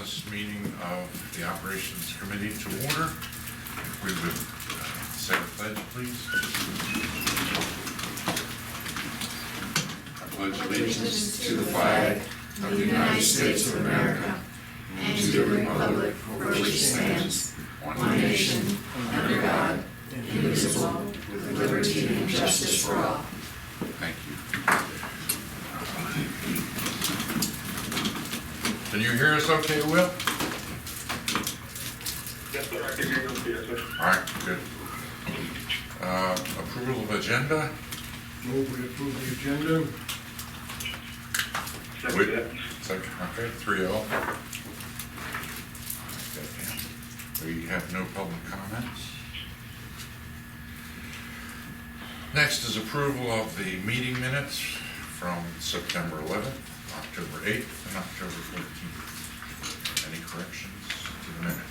this meeting of the Operations Committee to order. We would say the pledge, please. I pledge allegiance to the flag of the United States of America and to the republic for which it stands, one nation, under God, indivisible, with liberty and justice for all. Thank you. Can you hear us okay, Will? Yes, sir. I can hear you okay, yes, sir. All right, good. Approval of agenda. Move we approve the agenda. Wait, Second. second, okay, 3-0. We have no public comments. Next is approval of the meeting minutes from September 11th, October 8th, and October 14th. Any corrections to the minutes?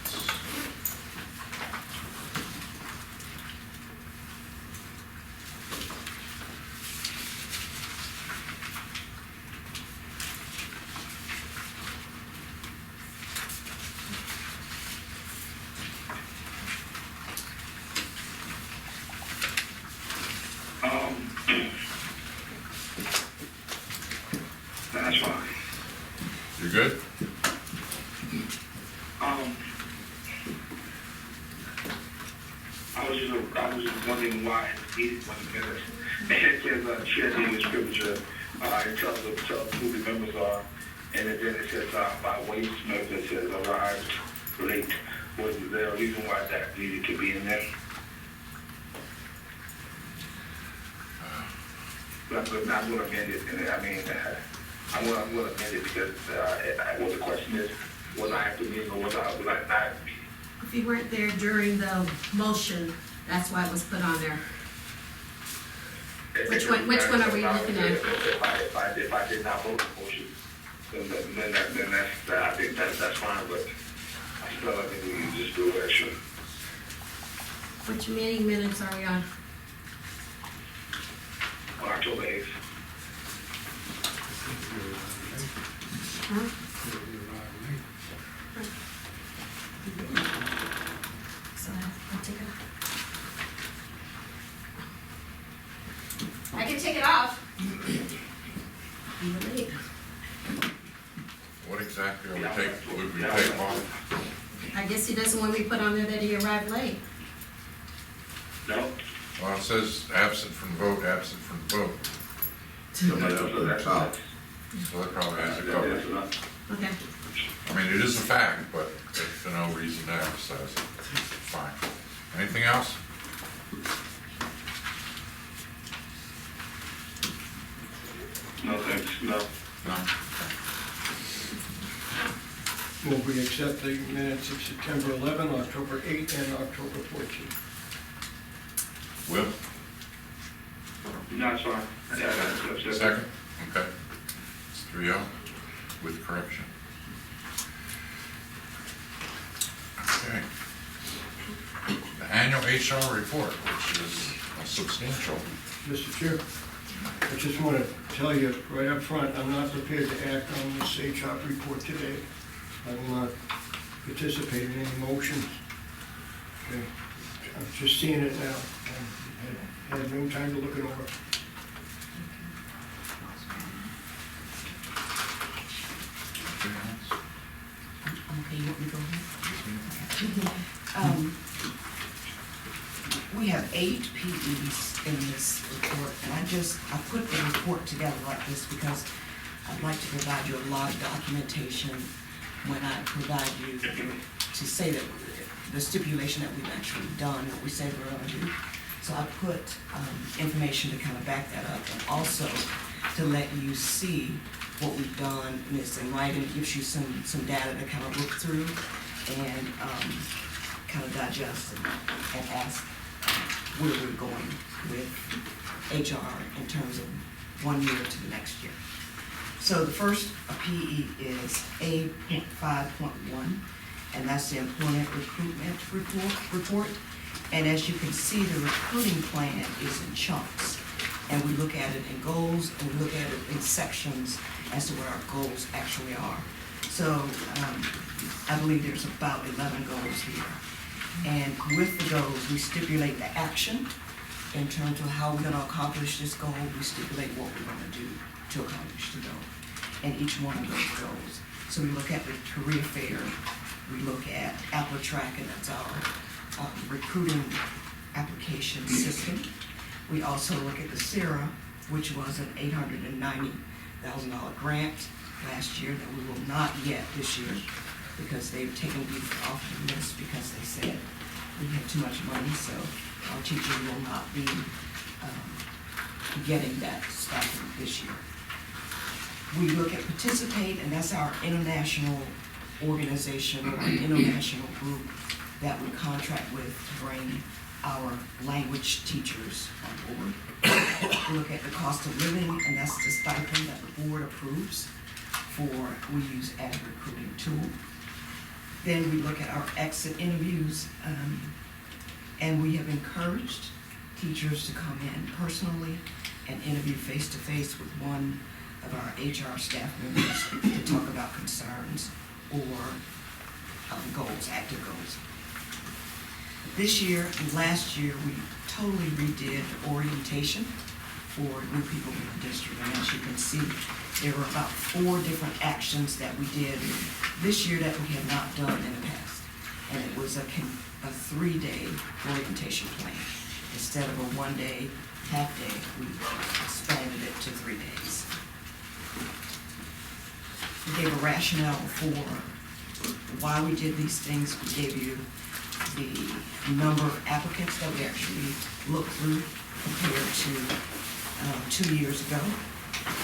That's fine. You good? I was just wondering why it needed 1 minute. It says chair name scripture, it tells who the members are, and then it says by waste members, it says arrived late. Was there a reason why that needed to be in there? I'm going to amend it, and I'm going to amend it because well, the question is, was I at the meeting or was I not at the meeting? If you weren't there during the motion, that's why it was put on there. Which one are we looking at? If I did not vote for motion, then that's, I think that's fine, but I still think we can just do it extra. Which meeting minutes are we on? On October 8th. Huh? So I'll take it off. I can take it off. You were late. What exactly would we take off? I guess he doesn't want me to put on there that he arrived late. No? Well, it says absent from vote, absent from vote. So that's top. So that probably has it covered. Okay. I mean, it is a fact, but there's no reason to emphasize it. Fine. Anything else? No, thanks, no. No? Move we accept the minutes of September 11, October 8, and October 14. Will? No, it's fine. Yeah. Second? Okay. It's 3-0 with correction. Okay. The annual HR report, which is substantial. Mr. Chair, I just want to tell you right up front, I'm not prepared to act on this HR report today. I will not participate in any motions. Okay. I'm just seeing it now. I had no time to look it over. Okay, you want me to go ahead? We have 8 PEs in this report, and I put the report together like this because I'd like to provide you a lot of documentation when I provide you to say that the stipulation that we've actually done, what we said we're gonna do. So I put information to kind of back that up, and also to let you see what we've done, and it's in writing. It gives you some data to kind of look through and kind of digest and ask where we're going with HR in terms of 1 year to the next year. So the first PE is A.5.1, and that's the employment recruitment report. And as you can see, the recruiting plan is in chunks. And we look at it in goals, and we look at it in sections as to what our goals actually are. So, I believe there's about 11 goals here. And with the goals, we stipulate the action in terms of how we're gonna accomplish this goal. We stipulate what we're gonna do to accomplish the goal, and each one of those goals. So we look at the career fair, we look at AppleTrack, and that's our recruiting application system. We also look at the SERA, which was an $890,000 grant last year that we will not get this year because they've taken youth off the list because they said we have too much money, so our teachers will not be getting that stipend this year. We look at Participate, and that's our international organization or international group that we contract with to bring our language teachers on board. We look at the cost of living, and that's the stipend that the board approves we use as a recruiting tool. Then we look at our exit interviews, and we have encouraged teachers to come in personally and interview face-to-face with one of our HR staff members to talk about concerns or goals, active goals. This year and last year, we totally redid orientation for new people in the district. And as you can see, there were about 4 different actions that we did this year that we have not done in the past. And it was a 3-day orientation plan. Instead of a 1-day, half-day, we expanded it to 3 days. We gave a rationale for why we did these things. We gave you the number of applicants that we actually looked through compared to 2 years ago.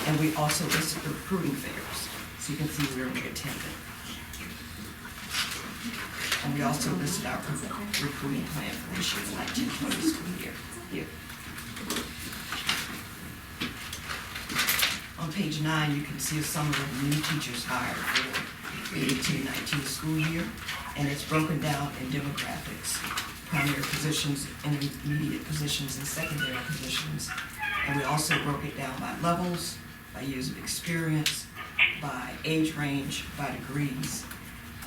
And we also listed the recruiting fairs, so you can see where we attended. And we also listed our recruiting plan for this year, the 1920 school year. Here. On page 9, you can see some of the new teachers hired for the 18-19 school year, and it's broken down in demographics, primary positions, intermediate positions, and secondary positions. And we also broke it down by levels, by years of experience, by age range, by degrees,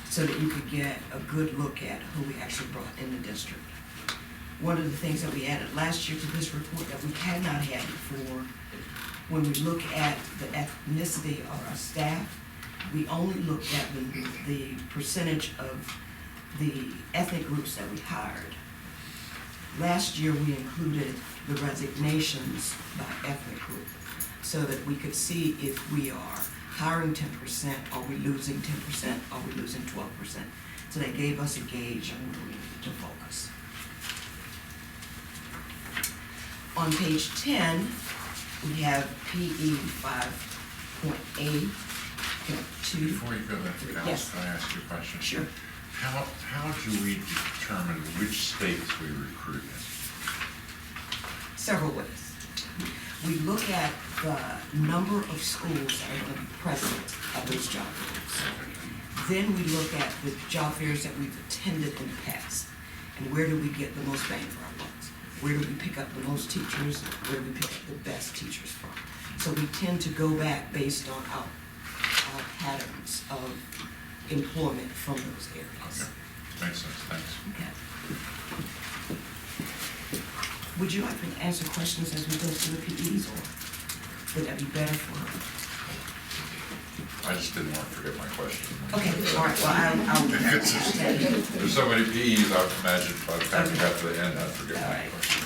so that you could get a good look at who we actually brought in the district. One of the things that we added last year to this report that we had not had before, when we look at the ethnicity of our staff, we only looked at the percentage of the ethnic groups that we hired. Last year, we included the resignations by ethnic group so that we could see if we are hiring 10%, are we losing 10%, are we losing 12%. So that gave us a gauge on where we needed to focus. On page 10, we have PE 5.A. Before you go there, Yes. can I ask you a question? Sure. How do we determine which states we recruit in? Several ways. We look at the number of schools that are going to be present at those job fairs. Then we look at the job fairs that we've attended in the past, and where do we get the most bang for our bucks? Where do we pick up the most teachers? Where do we pick up the best teachers from? So we tend to go back based on our patterns of employment from those areas. Okay, makes sense, thanks. Okay. Would you like me to answer questions as we go through the PEs, or would that be better for her? I just didn't want to forget my question. Okay, all right, well, I'll There's so many PEs, I would imagine by the time we got to the end, I'd forget All my right. question.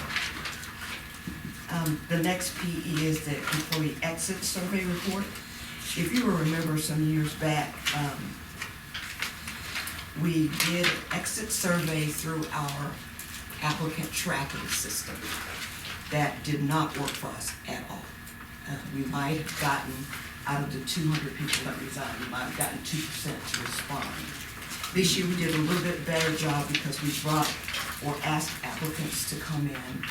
The next PE is the employee exit survey report. If you will remember some years back, we did an exit survey through our applicant tracking system. That did not work for us at all. We might have gotten, out of the 200 people that resigned, we might have gotten 2% to respond. This year we did a little bit better job because we brought or asked applicants to come in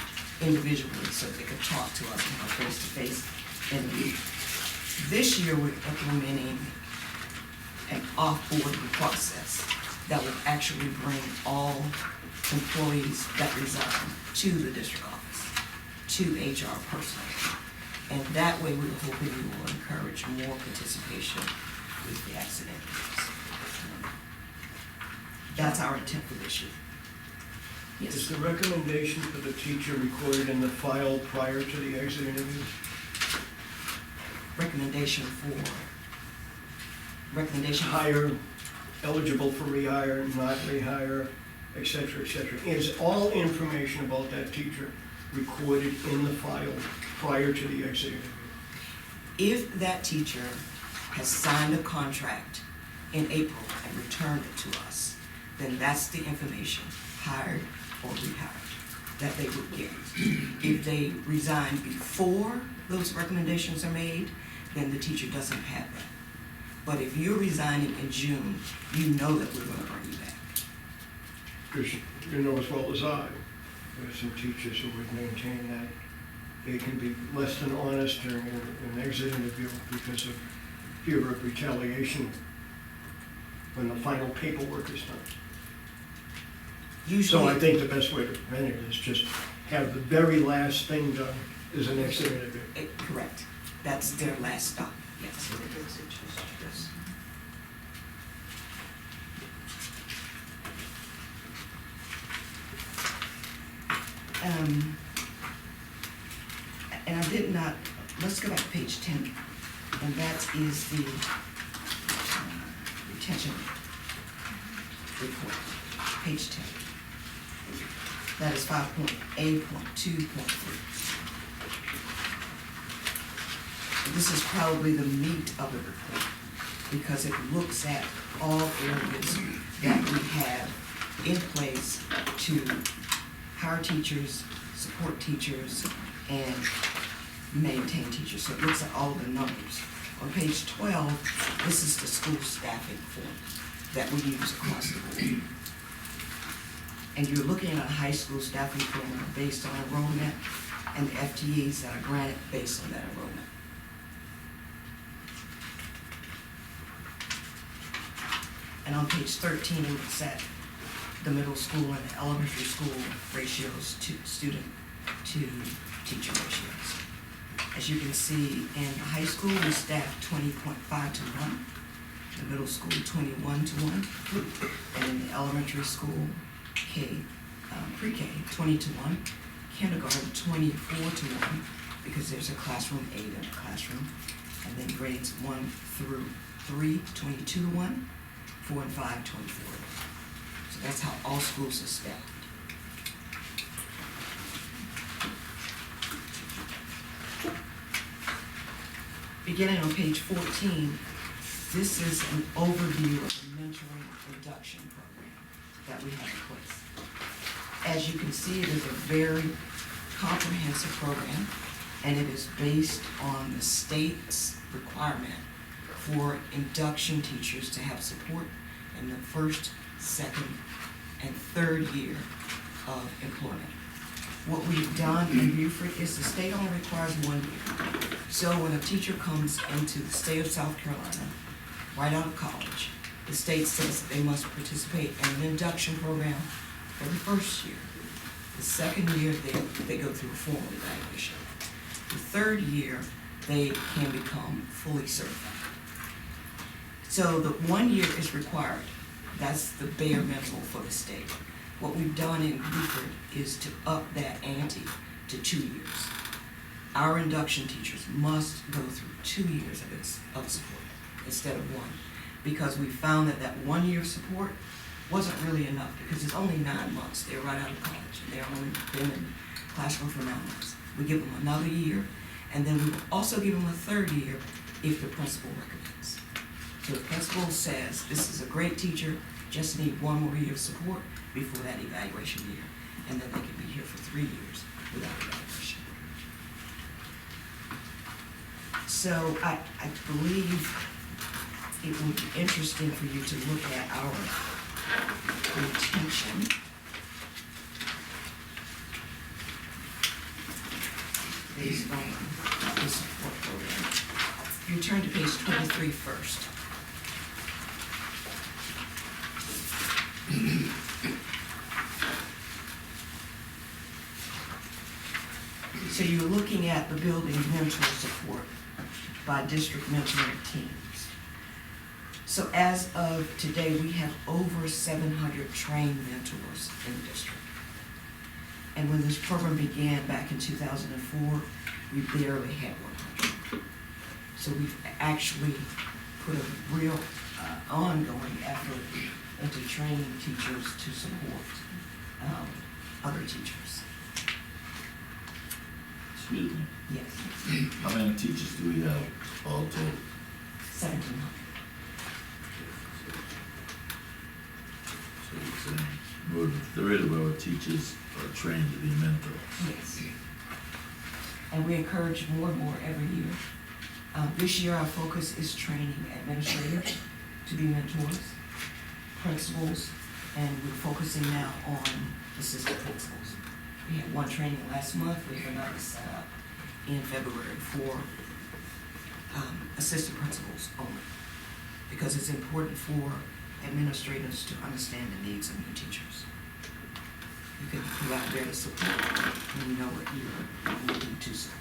individually so they could talk to us in a face-to-face interview. This year we're implementing an off-boarding process that will actually bring all employees that resign to the district office, to HR personnel. And that way we're hoping we will encourage more participation with the accident. That's our intent for this year. Is Yes. the recommendation for the teacher recorded in the file prior to the exit interview? Recommendation Hire, eligible for rehire, not rehire, et cetera, et cetera. Is all information about that teacher recorded in the file prior to the exit interview? If that teacher has signed a contract in April and returned it to us, then that's the information, hired or rehired, that they would get. If they resign before those recommendations are made, then the teacher doesn't have that. But if you're resigning in June, you know that we're gonna bring you back. Because you know as well as I, there's some teachers who would maintain that they can be less than honest during an exit interview because of fear of retaliation when the final paperwork is done. So Usually, I think the best way to prevent it is just have the very last thing done is an exit interview. correct, that's their last stop, yes. And I did not, let's go back to page 10, and that is the retention report, page 10. That is 5.A.2.3. This is probably the meat of the report, because it looks at all areas that we have in place to hire teachers, support teachers, and maintain teachers. So it looks at all of the numbers. On page 12, this is the school staffing form that we use across the board. And you're looking at a high school staffing form based on enrollment and the FTEs that are granted based on that enrollment. And on page 13, it looks at the middle school and the elementary school ratios to student to teacher ratios. As you can see, in high school, we staff 20.5 to 1, the middle school 21 to 1, and in the elementary school, pre-K, 20 to 1, kindergarten 24 to 1, because there's a classroom aide in a classroom, and then grades 1 through 3, 22 to 1, 4 and 5, 24 to 1. So that's how all schools are staffed. Beginning on page 14, this is an overview of the mentoring induction program that we have in place. As you can see, it is a very comprehensive program, and it is based on the state's requirement for induction teachers to have support in the first, second, and third year of employment. What we've done in Beaufort is the state only requires 1 year. So when a teacher comes into the state of South Carolina, right out of college, the state says that they must participate in an induction program for the first year. The second year, they go through a formal evaluation. The third year, they can become fully certified. So the 1 year is required. That's the bare minimum for the state. What we've done in Beaufort is to up that ante to 2 years. Our induction teachers must go through 2 years of support instead of 1, because we found that 1 year of support wasn't really enough, because it's only 9 months. They're right out of college, and they're only been in the classroom for 9 months. We give them another year, and then we will also give them a third year if the principal recommends. So the principal says, this is a great teacher, just need 1 more year of support before that evaluation year, and then they can be here for 3 years without evaluation. So I believe it would be interesting for you to look at our retention. Based on the support program. You turn to page 23 first. So you're looking at the building mentor support by district mentoring teams. So as of today, we have over 700 trained mentors in the district. And when this program began back in 2004, we barely had 100. So we've actually put a real ongoing effort into training teachers to support other teachers. Excuse me. Yes, How many teachers do we have all total? 1,700. So you're saying more than a third of our teachers are trained to be mentors. Yes. And we encourage more and more every year. This year, our focus is training administrators to be mentors, principals, and we're focusing now on assistant principals. We had one training last month. We have another set up in February for assistant principals only, because it's important for administrators to understand the needs of new teachers. You can provide better support when you know what you're looking to support.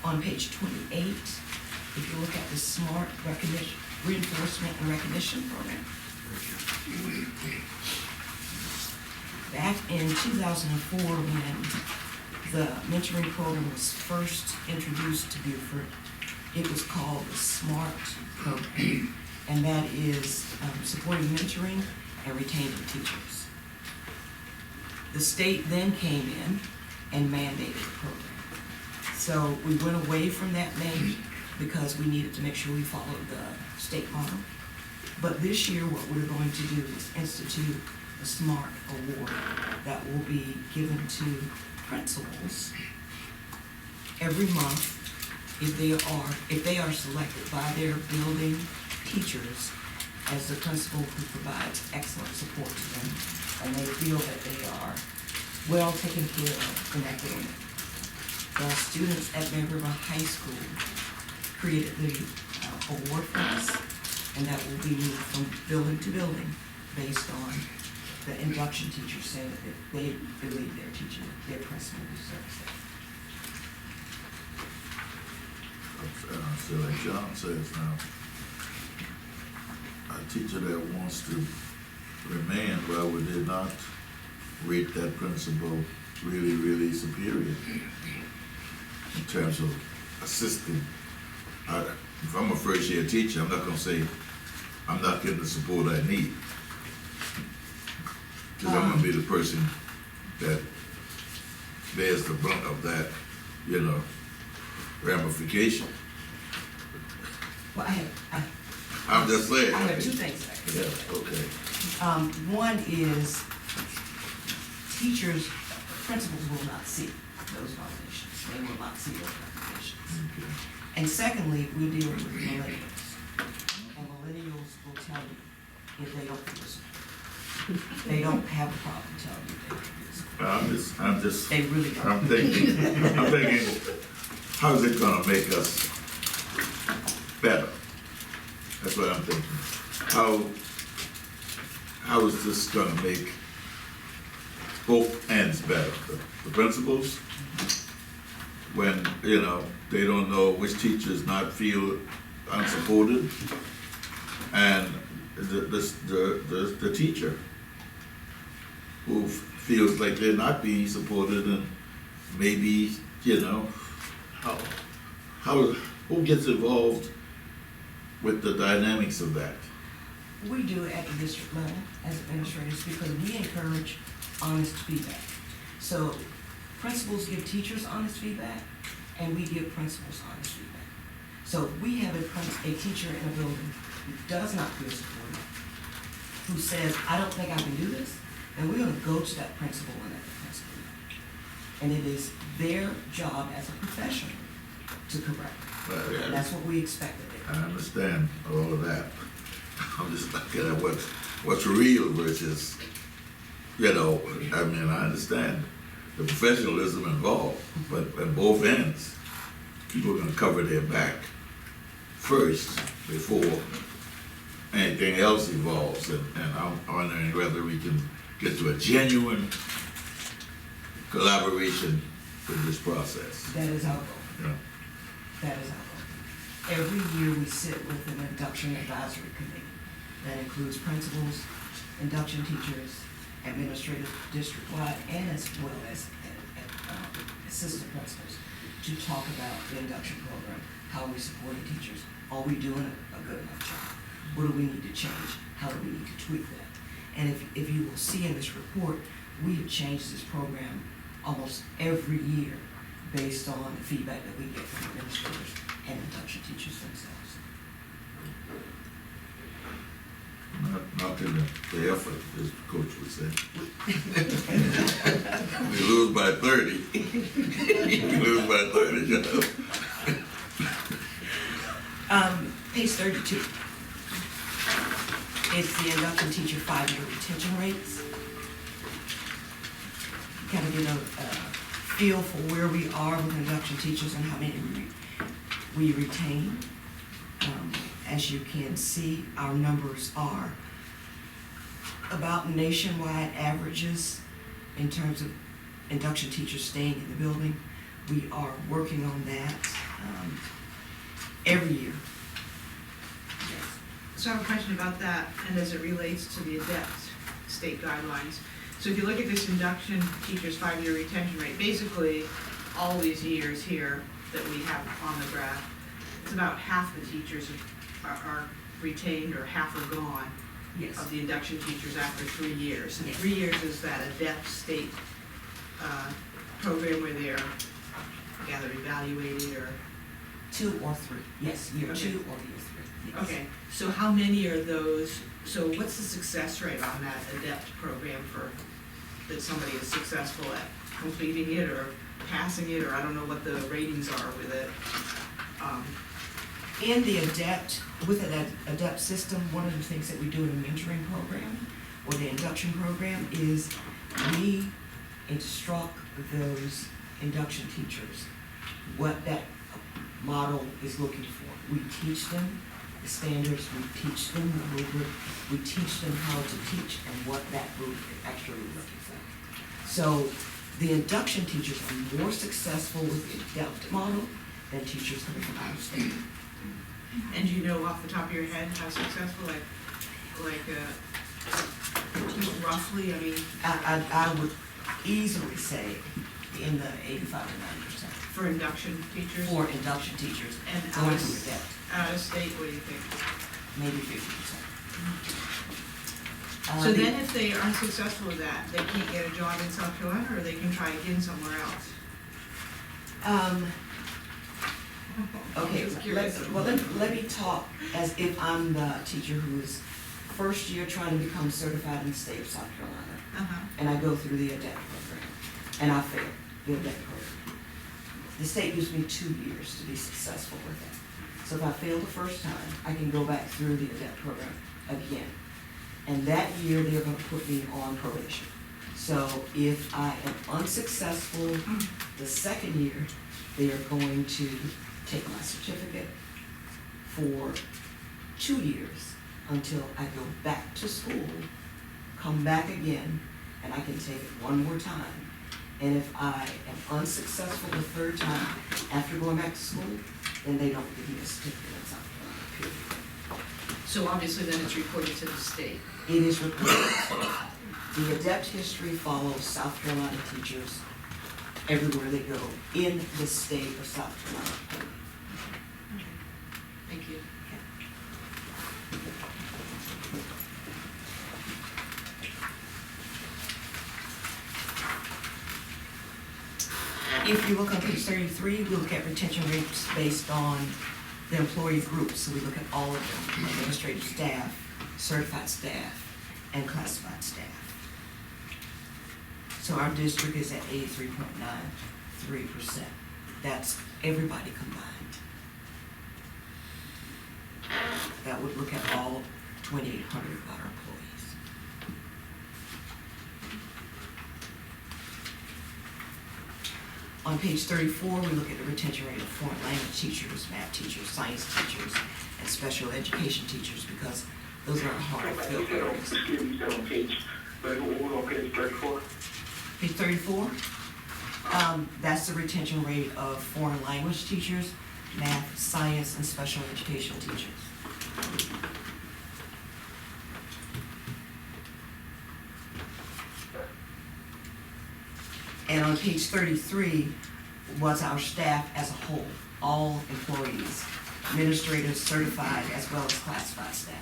On page 28, if you look at the SMART recognition, reinforcement and recognition program. Back in 2004, when the mentoring program was first introduced to Beaufort, it was called the SMART program, and that is supporting mentoring and retaining teachers. The state then came in and mandated the program. So we went away from that name because we needed to make sure we followed the state model. But this year, what we're going to do is institute a SMART award that will be given to principals every month if they are selected by their building teachers as the principal who provides excellent support to them, and they feel that they are well taken care of in that building. The students at Bear River High School created the award for us, and that will be moved from building to building based on the induction teachers saying that they believe their teacher, their principal deserves it. So like John says now, a teacher that wants to remain, why would they not rate that principal really, really superior in terms of assisting? If I'm a first year teacher, I'm not gonna say I'm not getting the support I need. Because I'm gonna be the person that bears the brunt of that, ramification. Well, I'm just saying. I have two things that I can say. Yeah, okay. One is teachers, principals will not see those nominations. They will not see those nominations. Okay. And secondly, we're dealing with millennials. And millennials will tell you if they don't feel support. They don't have a problem telling you they don't feel support. I'm just, They really don't. I'm thinking, how's it gonna make us better? That's what I'm thinking. How is this gonna make both ends better? The principals, when, they don't know which teachers not feel unsupported, and the teacher who feels like they're not being supported, and maybe, who gets involved with the dynamics of that? We do it at the district level as administrators because we encourage honest feedback. So principals give teachers honest feedback, and we give principals honest feedback. So if we have a teacher in a building who does not feel supported, who says, I don't think I can do this, then we're gonna go to that principal and let the principal know. And it is their job as a professional to correct it. Well, And that's what we expect of I it. understand all of that. I'm just looking at what's real versus, I understand the professionalism involved, but at both ends, people are gonna cover their back first before anything else evolves, and I'm wondering whether we can get to a genuine collaboration with this process. That is our goal. You know? That is our goal. Every year we sit with an induction advisory committee that includes principals, induction teachers, administrators district-wide, and as well as assistant principals to talk about the induction program, how are we supporting teachers, are we doing a good enough job? What do we need to change? How do we need to tweak that? And if you will see in this report, we have changed this program almost every year based on the feedback that we get from administrators and induction teachers themselves. Not in the effort, as Coach would say. We lose by 30. We lose by 30, you know. Page 32. It's the induction teacher 5-year retention rates. Kind of get a feel for where we are with induction teachers and how many we retain. As you can see, our numbers are about nationwide averages in terms of induction teachers staying in the building. We are working on that every year. So I have a question about that, and as it relates to the ADEPT state guidelines. So if you look at this induction teacher's 5-year retention rate, basically all these years here that we have on the graph, it's about half the teachers are retained or half are gone Yes. of the induction teachers after 3 years. And Yes. 3 years is that ADEPT state program where they're either evaluated or, 2 or 3. Yes, year Okay. 2 or year 3. Yes. okay, so how many are those, so what's the success rate on that ADEPT program for, that somebody is successful at completing it or passing it, or I don't know what the ratings are with it? In the ADEPT, with an ADEPT system, one of the things that we do in the mentoring program or the induction program is we instruct those induction teachers what that model is looking for. We teach them the standards, we teach them the rubric, we teach them how to teach and what that rubric actually looking for. So the induction teachers are more successful with the ADEPT model than teachers coming from out of state. And do you know off the top of your head how successful, roughly, I mean, I would easily say in the 85 to 90% for induction teachers? for induction teachers And going out to of, ADEPT, out of state, what do you think? maybe 50%. So then if they are successful with that, they can't get a job in South Carolina, or they can try again somewhere else? Okay, Just curious. let me talk as if I'm the teacher who is first year trying to become certified in the state of South Carolina, Uh-huh. and I go through the ADEPT program, and I fail the ADEPT program. The state gives me 2 years to be successful with that. So if I fail the first time, I can go back through the ADEPT program again. And that year, they're gonna put me on probation. So if I am unsuccessful the second year, they are going to take my certificate for 2 years until I go back to school, come back again, and I can take it one more time. And if I am unsuccessful the third time after going back to school, then they don't give me a certificate in South Carolina, period. So obviously then it's reported to the state. It is required. The ADEPT history follows South Carolina teachers everywhere they go in the state of South Carolina. Thank you. If you look on page 33, we look at retention rates based on the employee groups. So we look at all of them, administrative staff, certified staff, and classified staff. So our district is at 83.93%. That's everybody combined. That would look at all 2,800 of our employees. On page 34, we look at the retention rate of foreign language teachers, math teachers, science teachers, and special education teachers, because Those are hard to fill areas. Excuse me, you said on page, but we're on page 34. Page 34, that's the retention rate of foreign language teachers, math, science, and special education teachers. And on page 33 was our staff as a whole, all employees, administrators, certified, as well as classified staff.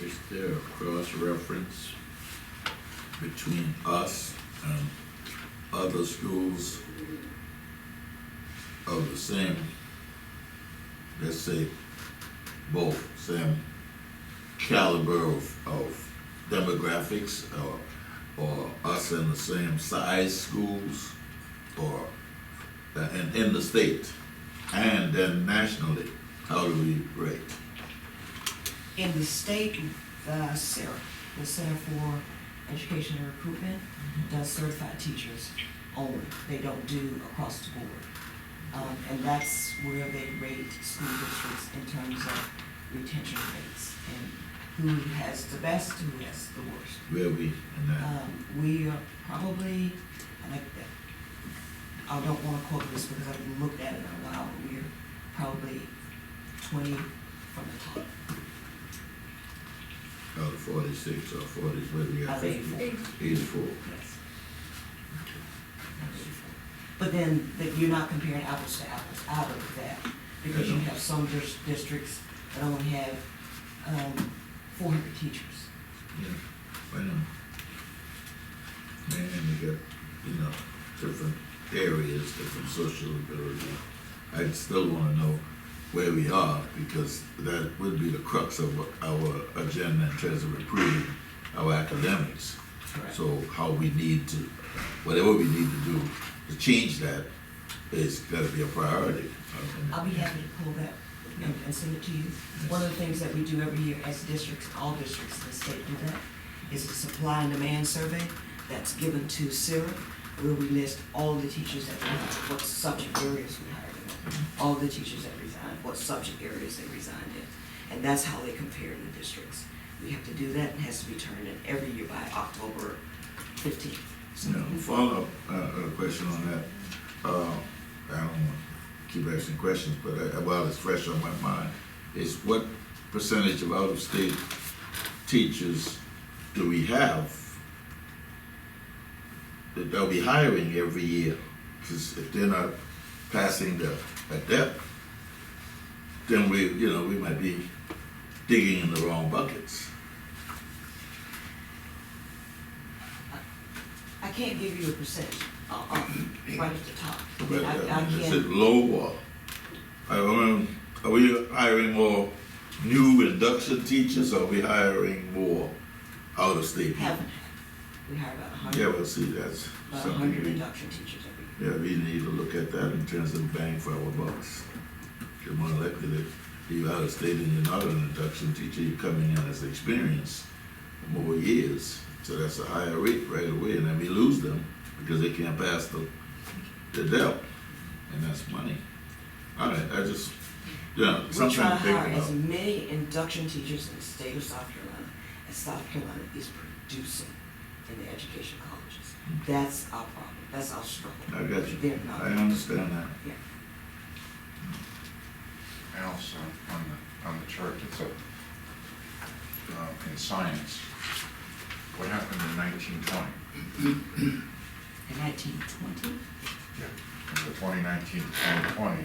Is there a cross-reference between us and other schools of the same, let's say, both same caliber of demographics, or us in the same size schools, or in the state, and then nationally, how do we rate? In the state, the CERA, the Center for Education and Recruitment, does certified teachers only. They don't do across the board. And that's where they rate school districts in terms of retention rates and who has the best, who has the worst. Where we in that? We are probably, I don't want to quote this because I haven't looked at it in a while, but we're probably 20 from the top. Out of 46 or 40, where we got? Out of 84. 84. Yes. But then you're not comparing apples to apples out of that, because you have some districts that only have 400 teachers. Yeah, I know. And you got, different areas, different social ability. I still want to know where we are, because that would be the crux of our agenda in terms of improving our academics. Correct. So how we need to, whatever we need to do to change that is got to be a priority. I'll be happy to pull that and send it to you. One of the things that we do every year as districts, all districts in the state do that, is a supply and demand survey that's given to CERA, where we list all the teachers that we hire, what subject areas we hire them in, all the teachers that resign, what subject areas they resigned in. And that's how they compare the districts. We have to do that, and it has to be turned in every year by October 15th. So, Follow up question on that. I don't want to keep asking questions, but while it's fresh on my mind, is what percentage of out-of-state teachers do we have that they'll be hiring every year? Because if they're not passing the depth, then we might be digging in the wrong buckets. I can't give you a percentage right at the top. But I is can't. it low or? Are we hiring more new induction teachers, or are we hiring more out-of-state people? Haven't had. We hire about 100. Yeah, well, see, that's About something 100 we, induction teachers every year. yeah, we need to look at that in terms of bang for our bucks. You're more likely that you're out-of-state and you're not an induction teacher, you're coming in as experienced for more years. So that's a higher rate right away, and then we lose them because they can't pass the depth, and that's money. All right, I just, We try to something to think hire as about. many induction teachers in the state of South Carolina as South Carolina is producing in the education colleges. That's our problem. That's our struggle. I got you. They're not. I understand that. Yeah. And also on the chart, it's up in science. What happened in 1920? In 1920, Yeah. In the 2019 to 2020,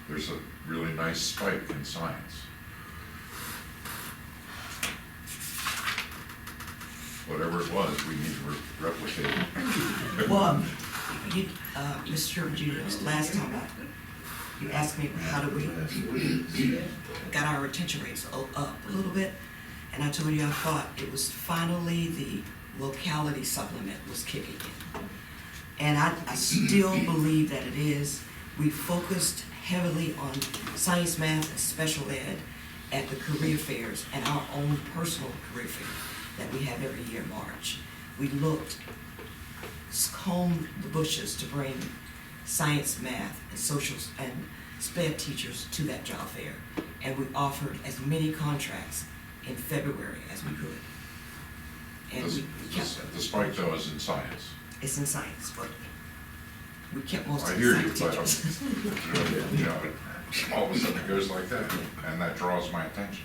there's a really nice spike in science. Whatever it was, we need to replicate it. well, you, Mr. Judas, last time you asked me how do we got our retention rates up a little bit, and I told you I thought it was finally the locality supplement was kicking in. And I still believe that it is. We focused heavily on science, math, and special ed at the career fairs and our own personal career fair that we have every year in March. We looked combed the bushes to bring science, math, and social and SPED teachers to that job fair. And we offered as many contracts in February as we could. And we kept, The spike though is in science. it's in science, but we kept most I of hear the you, science but, teachers. you know, all of a sudden it goes like that, and that draws my attention.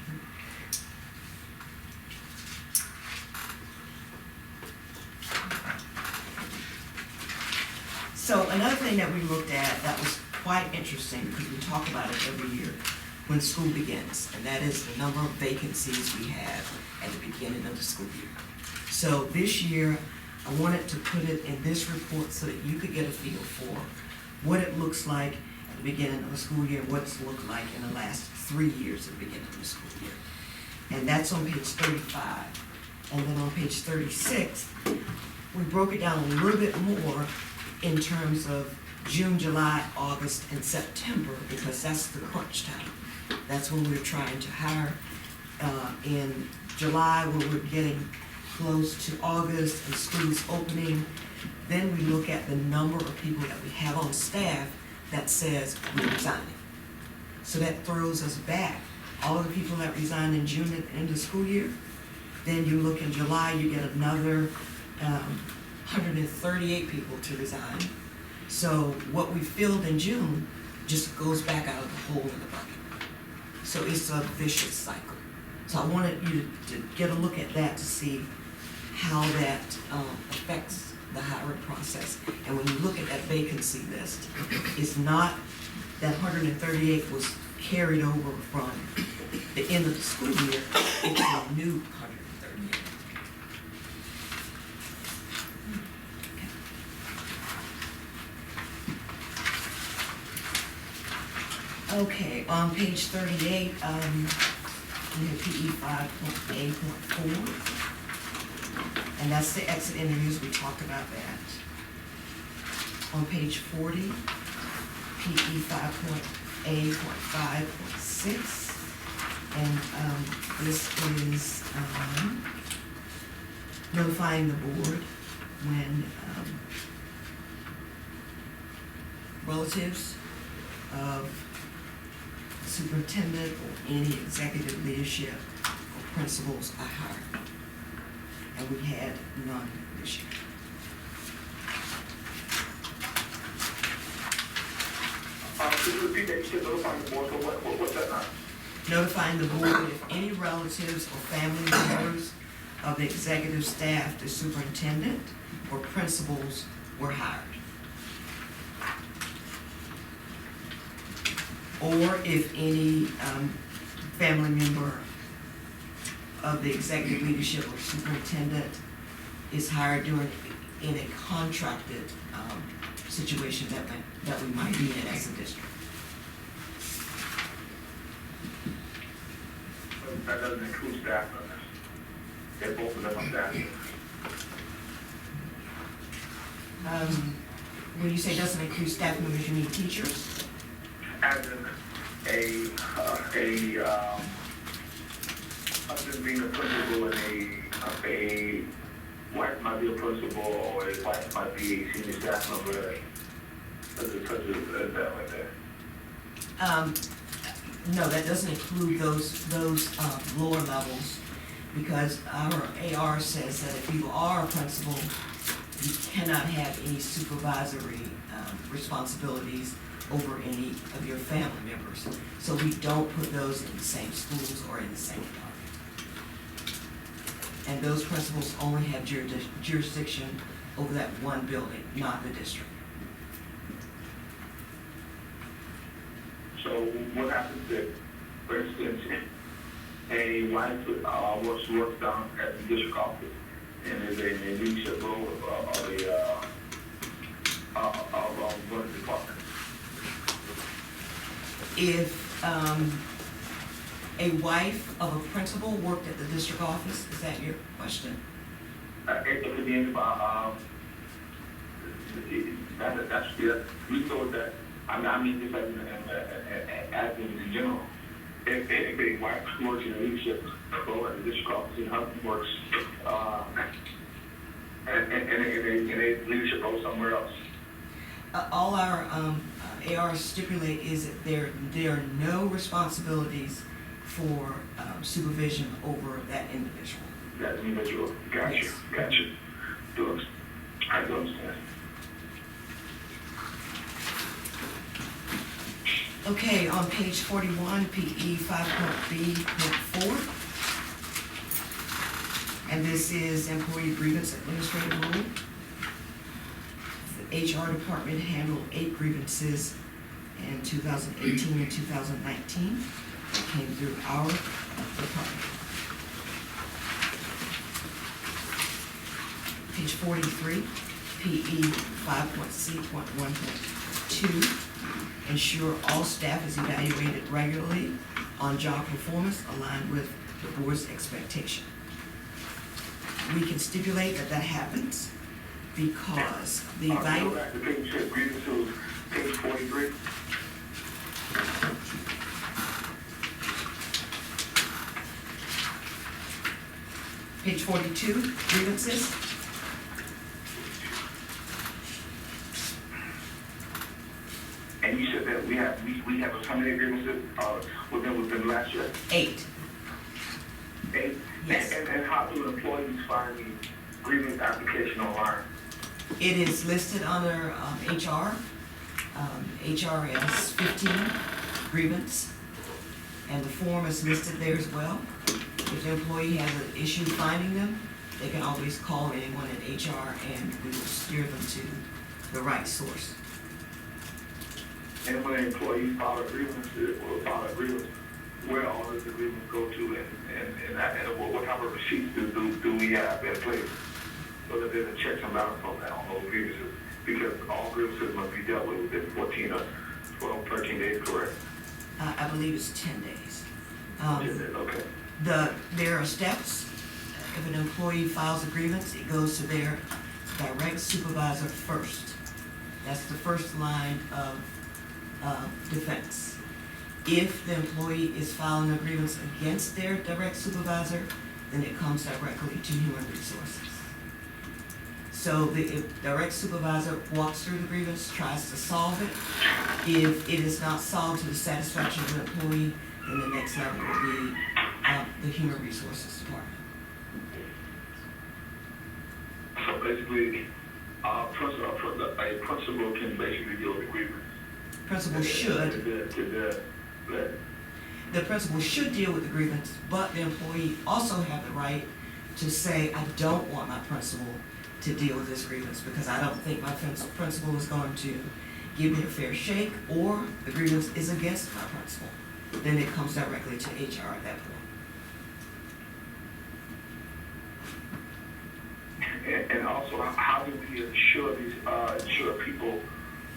So another thing that we looked at that was quite interesting, because we talk about it every year when school begins, and that is the number of vacancies we have at the beginning of the school year. So this year, I wanted to put it in this report so that you could get a feel for what it looks like at the beginning of the school year, what it's looked like in the last 3 years at the beginning of the school year. And that's on page 35. And then on page 36, we broke it down a little bit more in terms of June, July, August, and September, because that's the crunch time. That's when we're trying to hire. In July, when we're getting close to August and school's opening, then we look at the number of people that we have on staff that says we're resigning. So that throws us back. All of the people that resigned in June at the end of the school year, then you look in July, you get another 138 people to resign. So what we filled in June just goes back out of the hole in the bucket. So it's a vicious cycle. So I wanted you to get a look at that to see how that affects the hiring process. And when you look at that vacancy list, it's not that 138 was carried over from the end of the school year, it's a new 138. Okay, on page 38, we have PE 5.A.4, and that's the exit interviews, we talked about that. On page 40, PE 5.A.5.6, and this is notifying the board when relatives of superintendent or any executive leadership or principals are hired. And we had none this year. Could you repeat that? You said notifying the board, so what's that now? Notifying the board if any relatives or family members of the executive staff, the superintendent, or principals were hired. Or if any family member of the executive leadership or superintendent is hired in a contracted situation that we might be in as a district. That doesn't include staff members. They're both of them on staff. When you say doesn't include staff members, you mean teachers? As in husband being a principal and a wife might be a principal or a wife might be a senior staff member. Such as that right there. No, that doesn't include those lower levels, because our AR says that if you are a principal, you cannot have any supervisory responsibilities over any of your family members. So we don't put those in the same schools or in the same department. And those principals only have jurisdiction over that one building, not the district. So what happens if, for instance, a wife works down at the district office and is in a leadership role of one of the departments? If a wife of a principal worked at the district office, is that your question? It could be about, that's we thought that, I mean, just as in general, if a wife works in a leadership role at the district office and husband works And they leadership goes somewhere else. All our ARs stipulate is that there are no responsibilities for supervision over that individual. That individual, gotcha, Yes. gotcha. I do understand. Okay, on page 41, PE 5.B.4. And this is employee grievance administrative rule. The HR department handled 8 grievances in 2018 and 2019 that came through our department. Page 43, PE 5.C.1.2. Ensure all staff is evaluated regularly on job performance aligned with the board's expectation. We can stipulate that that happens because the Go value. back to page grievances, page 43. Page 42, grievances. And you said that we have how many grievances within last year? 8. 8? Yes. And how do employees find the grievance application online? It is listed under HR, HRS 15 grievance, and the form is listed there as well. If the employee has an issue finding them, they can always call anyone at HR and we will steer them to the right source. And when an employee file a grievance, where all does the grievance go to, and what type of receipts do we have in place? So that there's a checks and balance on that, on those grievances, because all grievances must be dealt with within 14 or 12, 13 days, correct? I believe it's 10 days. Okay. There are steps. If an employee files a grievance, it goes to their direct supervisor first. That's the first line of defense. If the employee is filing a grievance against their direct supervisor, then it comes directly to human resources. So the direct supervisor walks through the grievance, tries to solve it. If it is not solved to the satisfaction of the employee, then the next level will be the human resources department. So basically, a principal can basically deal with the grievance. Principal should. The principal should deal with the grievance, but the employee also have the right to say, I don't want my principal to deal with this grievance because I don't think my principal is going to give me a fair shake, or the grievance is against my principal. Then it comes directly to HR at that point. And also, how do we ensure people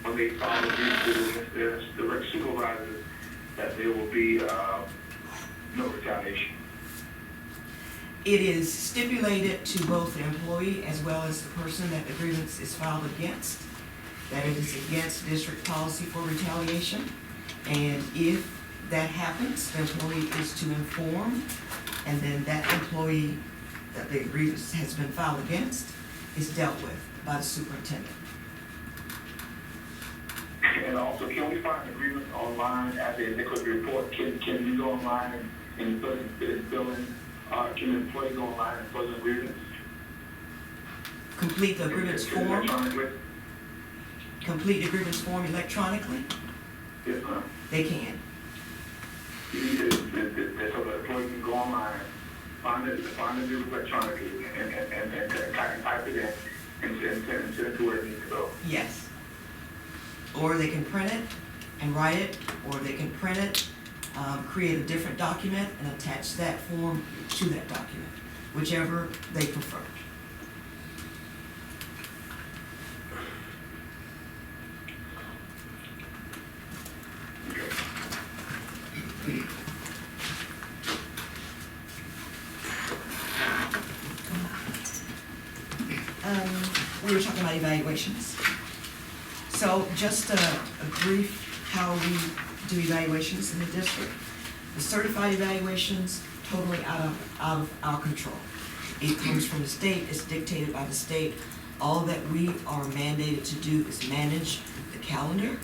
when they file a grievance against their direct supervisors that there will be no retaliation? It is stipulated to both the employee as well as the person that the grievance is filed against that it is against district policy for retaliation. And if that happens, the employee is to inform, and then that employee that the grievance has been filed against is dealt with by the superintendent. And also, can we find the grievance online as a liquid report? Can we go online and fill in, can the employee go online and fill in the grievance? Complete the grievance form. Electronically? Complete the grievance form electronically. Yes, ma'am. They can. So the employee can go online, find the grievance electronically, and type it in and send it to where it needs to go. Yes. Or they can print it and write it, or they can print it, create a different document and attach that form to that document, whichever they prefer. We were talking about evaluations. So just a brief how we do evaluations in the district. The certified evaluations totally out of our control. It comes from the state, it's dictated by the state. All that we are mandated to do is manage the calendar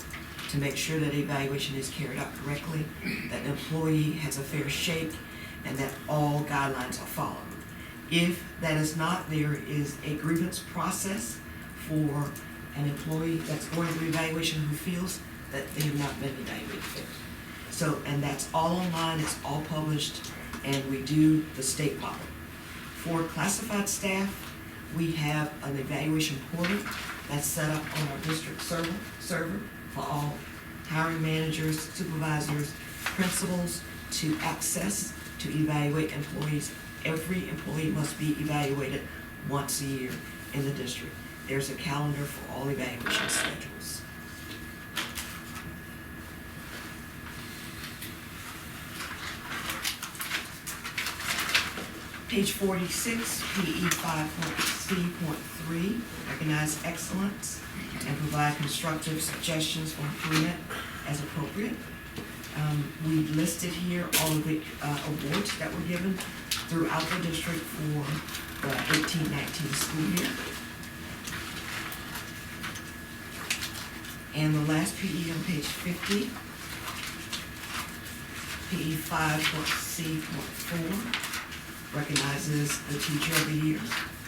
to make sure that evaluation is carried out correctly, that the employee has a fair shake, and that all guidelines are followed. If that is not, there is a grievance process for an employee that's going through evaluation who feels that they have not been evaluated fairly. So, and that's all online, it's all published, and we do the state model. For classified staff, we have an evaluation portal that's set up on our district server for all hiring managers, supervisors, principals to access to evaluate employees. Every employee must be evaluated once a year in the district. There's a calendar for all evaluation schedules. Page 46, PE 5.C.3, recognize excellence and provide constructive suggestions for improvement as appropriate. We listed here all of the awards that were given throughout the district for the 18-19 school year. And the last PE on page 50, PE 5.C.4, recognizes the teacher of the year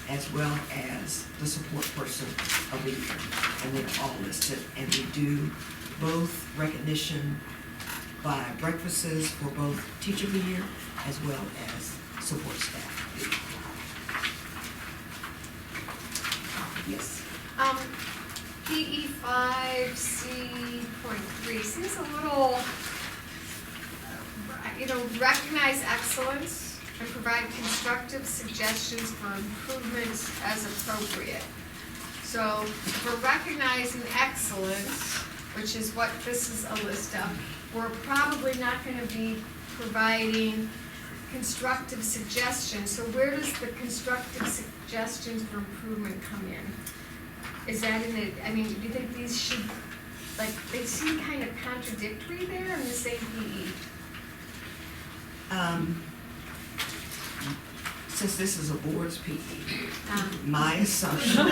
as well as the support person of the year. And they're all listed. And we do both recognition by breakfasts for both teacher of the year as well as support staff. Yes. PE 5C.3 seems a little, recognize excellence and provide constructive suggestions for improvements as appropriate. So for recognizing excellence, which is what this is a list of, we're probably not going to be providing constructive suggestions. So where does the constructive suggestions for improvement come in? Is that in it? Do you think these should, they seem kind of contradictory there in the same PE? Since this is a board's PE, my assumption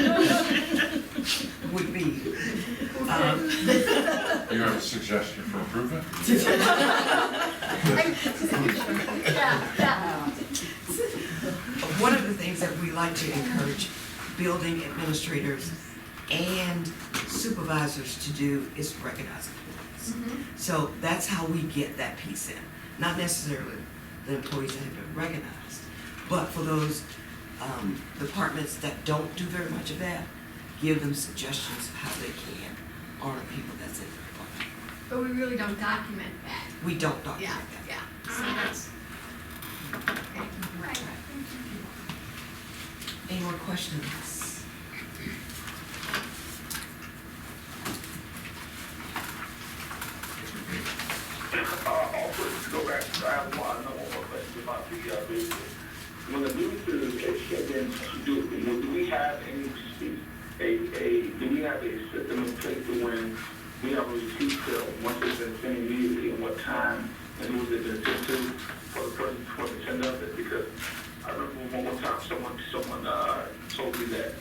would be, You have a suggestion for improvement? one of the things that we like to encourage building administrators and supervisors to do is recognize employees. Mm-hmm. So that's how we get that piece in. Not necessarily the employees that have been recognized, but for those departments that don't do very much of that, give them suggestions of how they can honor people that's in the department. But we really don't document that. We don't document Yeah. that. So that's, okay. Right. Any more questions? Also, to go back, I have one more question about the business. When the businesses have been do we have any do we have a system in place to when we have a receipt once it's been sent immediately and what time and who has it been sent to for the person for the send of it? Because I remember one time someone told me that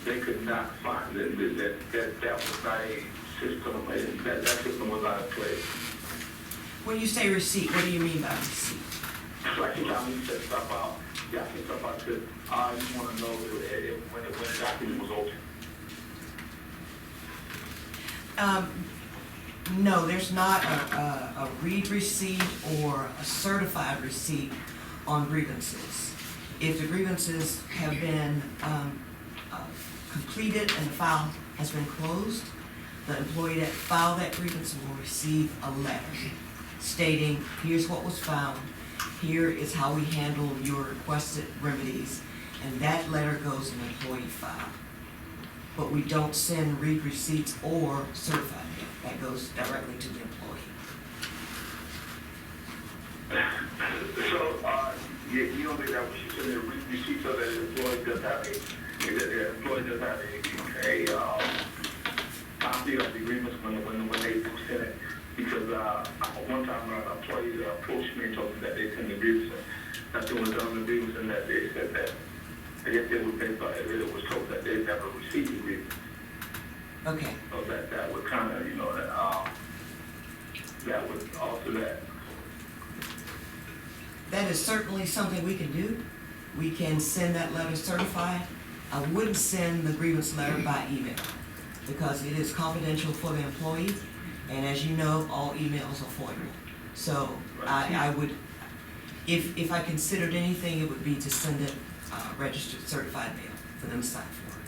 they could not find that was not a system, and that system was not in place. When you say receipt, what do you mean by receipt? So I think I need to set stuff out. Yeah, I think stuff out because I just want to know when the document was open. No, there's not a read receipt or a certified receipt on grievances. If the grievances have been completed and the file has been closed, the employee that filed that grievance will receive a letter stating, here's what was found, here is how we handle your requested remedies, and that letter goes in the employee file. But we don't send read receipts or certified mail. That goes directly to the employee. So, you don't think that we should send a receipt so that the employee does have a copy of the agreements when they do send it? Because one time an employee approached me and told me that they sent the agreements, that they were done the agreements, and that they said that I guess it was told that they never received the grievance. Okay, So that would kind of, that would alter that. that is certainly something we can do. We can send that letter certified. I wouldn't send the grievance letter by email because it is confidential for the employee. And as you know, all emails are foiled. So I would, if I considered anything, it would be to send it registered certified mail for them to sign for it.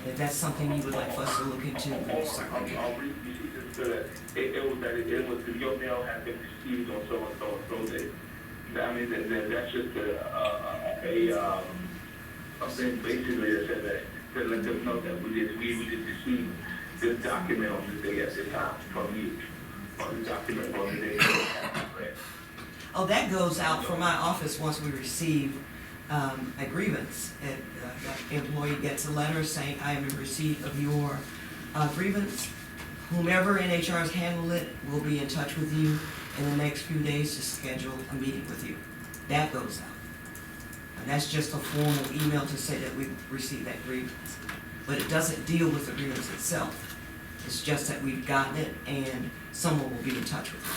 And if that's something you would like for us to look into, we'll certainly do. I'll read this so that it was your mail had been received on so and so and so day. I mean, that's just something basically that said that, to let them know that we did receive this document on this day at this time from you, on the document on the day. Oh, that goes out from my office once we receive a grievance. The employee gets a letter saying, I am in receipt of your grievance. Whomever in HR has handled it will be in touch with you in the next few days to schedule a meeting with you. That goes out. And that's just a formal email to say that we've received that grievance. But it doesn't deal with the grievance itself. It's just that we've gotten it and someone will be in touch with you.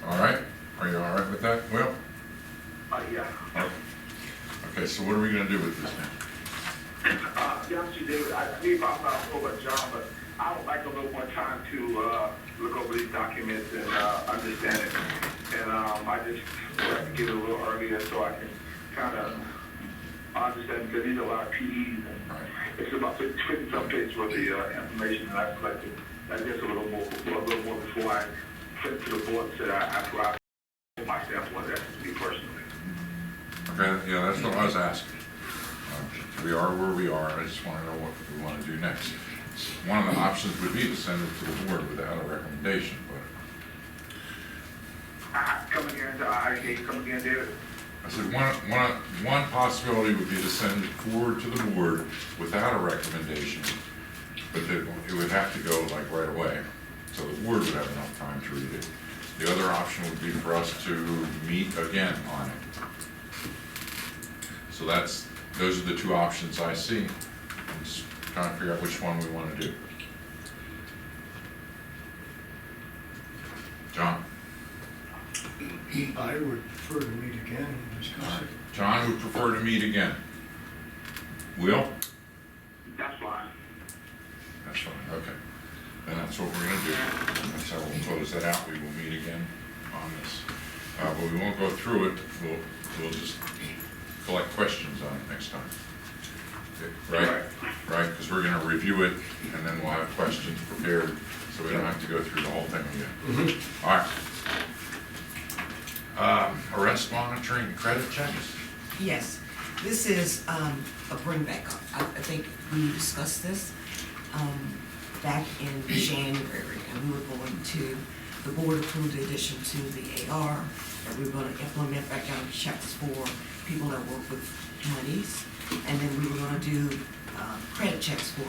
All right, are you all right with that, Will? Yeah. Okay, so what are we gonna do with this now? To be honest with you, David, I believe I'm not over John, but I would like a little more time to look over these documents and understand it. And I just would like to get it a little earlier so I can kind of understand, because these are a lot of PEs and it's about 50-some pages worth of information, and I'd like to digest a little more before I send to the board and say I provide my standpoint. That's me personally. Okay, yeah, that's what I was asking. We are where we are, I just wanna know what we wanna do next. One of the options would be to send it to the board without a recommendation, but Come again, David. I said one possibility would be to send it forward to the board without a recommendation, but it would have to go like right away, so the board would have enough time to read it. The other option would be for us to meet again on it. So those are the two options I see. I'm just trying to figure out which one we want to do. John? I would prefer to meet again and discuss it. John would prefer to meet again. Will? That's fine. That's fine, okay. Then that's what we're gonna do. That's how we'll close that out. We will meet again on this. But we won't go through it. We'll just collect questions on it next time. Right? Right, because we're gonna review it and then we'll have questions prepared so we don't have to go through the whole thing again. All right. Arrest monitoring credit checks? Yes, this is a bring back up. I think we discussed this back in January, and we were going to, the board approved the addition to the AR, that we were going to implement background checks for people that work with monies, and then we were going to do credit checks for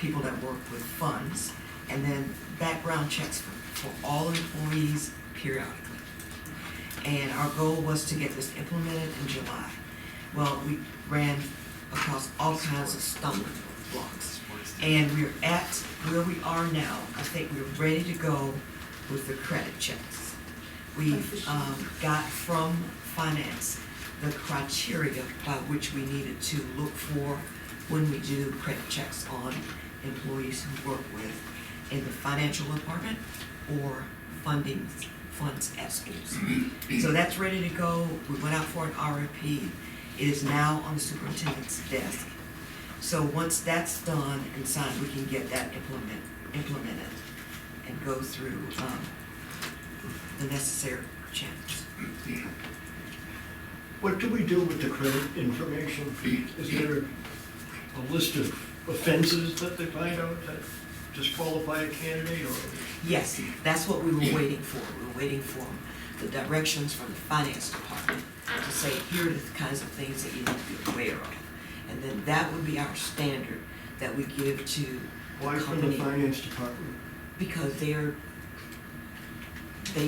people that work with funds, and then background checks for all employees periodically. And our goal was to get this implemented in July. Well, we ran across all kinds of stumbling blocks. And we're at where we are now. I think we're ready to go with the credit checks. We've got from finance the criteria by which we needed to look for when we do credit checks on employees who work with in the financial department or funds at schools. So that's ready to go. We went out for an RFP. It is now on the superintendent's desk. So once that's done and signed, we can get that implemented and go through the necessary channels. What do we do with the credit information? Is there a list of offenses that they find out that disqualify a candidate, or? Yes, that's what we were waiting for. We were waiting for the directions from the finance department to say, here are the kinds of things that you need to be aware of. And then that would be our standard that we give to Why from the company, finance department? because they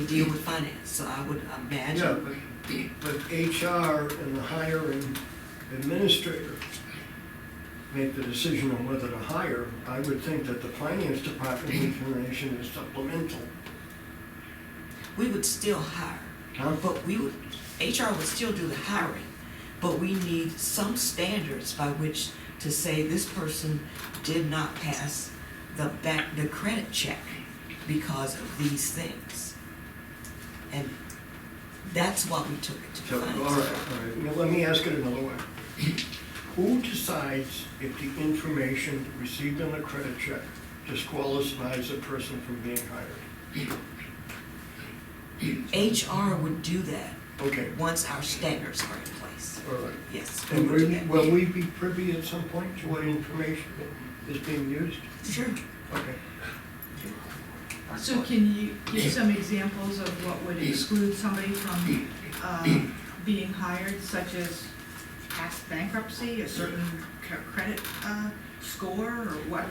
deal with finance, so I would Yeah, imagine. but HR and the hiring administrator make the decision on whether to hire. I would think that the finance department information is supplemental. We would still hire, Huh? but HR would still do the hiring, but we need some standards by which to say this person did not pass the credit check because of these things. And that's why we took it to So, the all finance. right. Now, let me ask it another way. Who decides if the information received on a credit check disqualifies a person from being hired? HR would do that Okay, once our standards are in place. all right. Yes, we And would do that. will we be privy at some point to what information is being used? Sure. Okay. So can you give some examples of what would exclude somebody from being hired, such as past bankruptcy, a certain credit score, or what are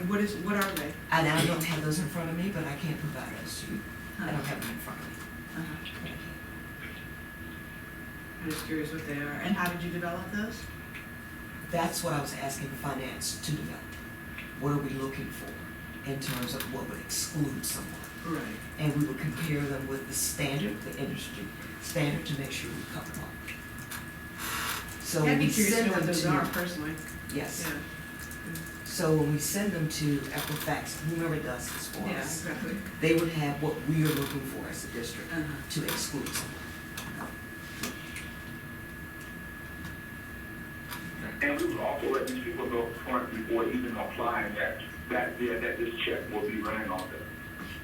they? And I don't have those in front of me, but I can't provide those to you. I don't have them in front of me. Uh-huh. I'm just curious what they are, and how did you develop those? That's what I was asking finance to develop. What are we looking for in terms of what would exclude someone? Right. And we would compare them with the standard, the industry standard, to make sure we cover them. So I'd when be we curious to send know what them those are to, personally. yes. Yeah. So when we send them to Equifax, whomever does this for Yeah, us, exactly. they would have what we are looking for as a district Uh-huh. to exclude someone. And we would also let these people know front before even applying that this check will be running on them.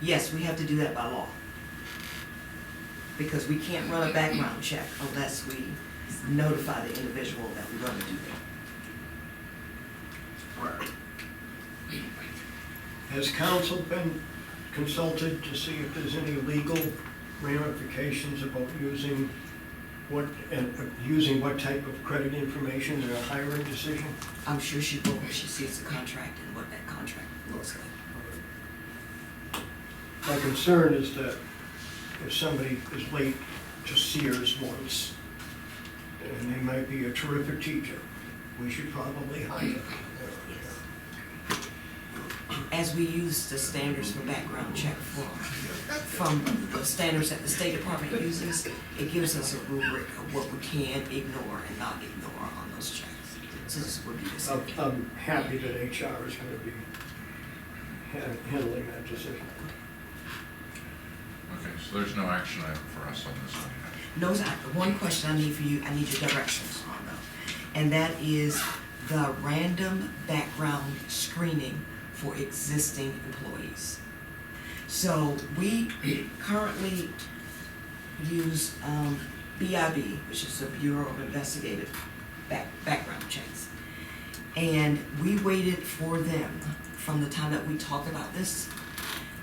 Yes, we have to do that by law. Because we can't run a background check unless we notify the individual that we're gonna do that. Right. Has council been consulted to see if there's any legal ramifications about using what type of credit information in a hiring decision? I'm sure she will when she sees the contract and what that contract looks like. My concern is that if somebody is late to Sears once, and they might be a terrific teacher, we should probably hire them. As we use the standards for background check from the standards that the State Department uses, it gives us a rubric of what we can ignore and not ignore on those checks. So this would be the same. I'm happy that HR is going to be handling that decision. Okay, so there's no action item for us on this one. No, one question I need for you, I need your directions on though. And that is the random background screening for existing employees. So we currently use BIB, which is the Bureau of Investigative Background Checks. And we waited for them from the time that we talked about this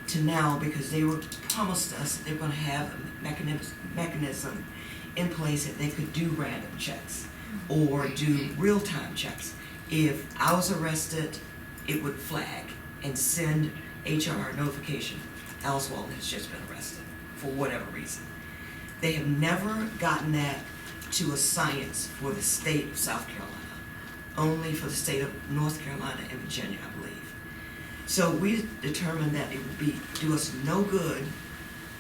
to now, because they were promised us that they were gonna have a mechanism in place that they could do random checks or do real-time checks. If I was arrested, it would flag and send HR notification. Alice Walton has just been arrested for whatever reason. They have never gotten that to a science for the state of South Carolina, only for the state of North Carolina and Virginia, I believe. So we determined that it would do us no good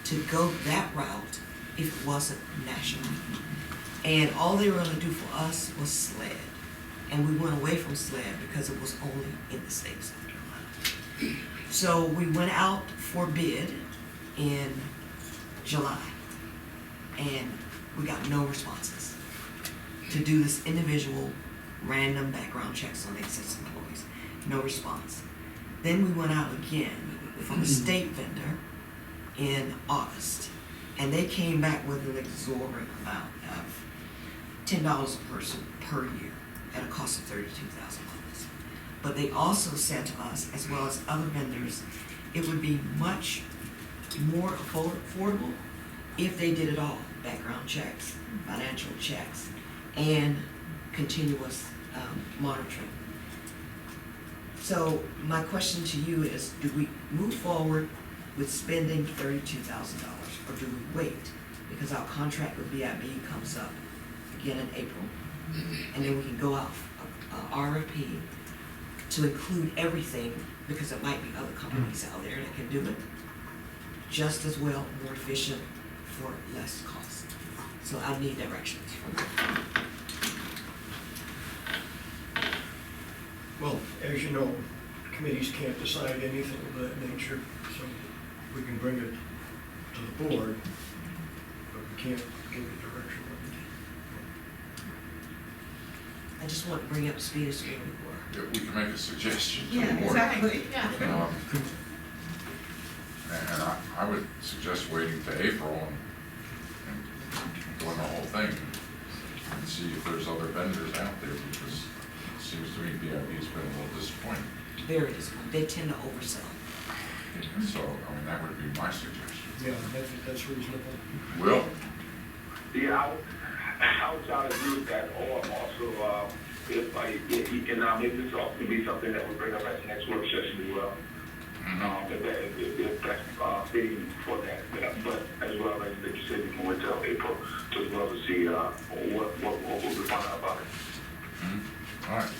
to go that route if it wasn't national. And all they were gonna do for us was SLED. And we went away from SLED because it was only in the state of South Carolina. So we went out for bid in July, and we got no responses to do this individual random background checks on existing employees. No response. Then we went out again from a state vendor in August, and they came back with an exorbitant amount of $10 a person per year at a cost of $32,000. But they also said to us, as well as other vendors, it would be much more affordable if they did it all: background checks, financial checks, and continuous monitoring. So my question to you is, do we move forward with spending $32,000, or do we wait? Because our contract with BIB comes up again in April, and then we can go out RFP to include everything, because there might be other companies out there that can do it just as well, more efficient, for less cost. So I need directions from you. Well, as you know, committees can't decide anything of that nature, so we can bring it to the board, but we can't give a direction on it. I just want to bring you up to speed as to where we were. Yeah, we can make a suggestion to the Yeah, board. exactly. Yeah. And I would suggest waiting to April and doing the whole thing and see if there's other vendors out there, because it seems to me BIB's been a little disappointed. Very disappointed. They tend to oversell. So, I mean, that would be my suggestion. Yeah, that's reasonable. Will? Yeah, I would try to agree with that, or also, if maybe this also could be something that we bring up at the next work session as well. If that's fitting for that, but as well as that you said, you can wait till April to as well to see what we find out about it. All right,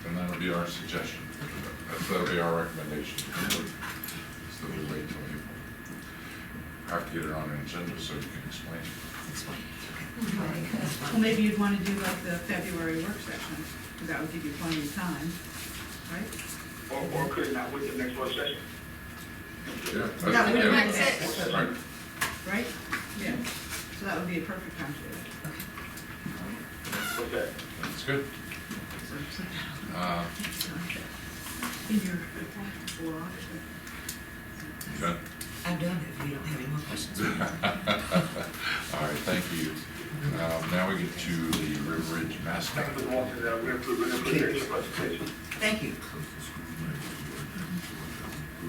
then that'll be our suggestion. That'll be our recommendation. So we wait till April. I have to get it on an agenda so you can explain it. That's fine. Well, maybe you'd want to do like the February work session, because that would give you plenty of time, right? Or could it not wait till next work session? Yeah. That would yeah. make sense. Right. Right? Yeah. So that would be a perfect time to do it. What's that? That's good. In your blog. You done? I'm done if you don't have any more questions. All right, thank you. Now we get to the River Ridge mascot. Thank you for watching that. We're going to put your presentation. Thank you.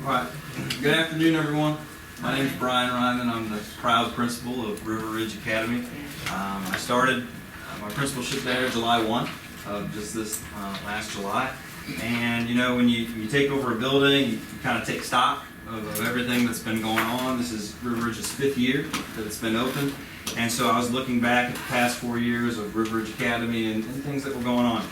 All right. Good afternoon, everyone. My name is Brian Ryman. I'm the proud principal of River Ridge Academy. I started my principalship there July 1 of just this last July. And you know, when you take over a building, you kind of take stock of everything that's been going on. This is River Ridge's 5th year that it's been open. And so I was looking back at the past 4 years of River Ridge Academy and things that were going on.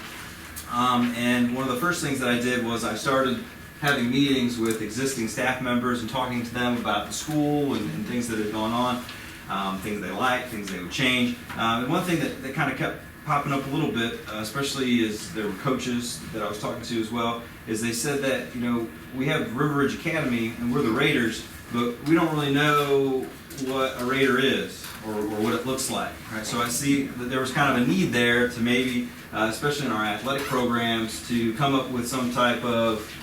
And one of the first things that I did was I started having meetings with existing staff members and talking to them about the school and things that had gone on, things they liked, things they would change. And one thing that kind of kept popping up a little bit, especially as there were coaches that I was talking to as well, is they said that, you know, we have River Ridge Academy and we're the Raiders, but we don't really know what a Raider is or what it looks like, right? So I see that there was kind of a need there to maybe, especially in our athletic programs, to come up with some type of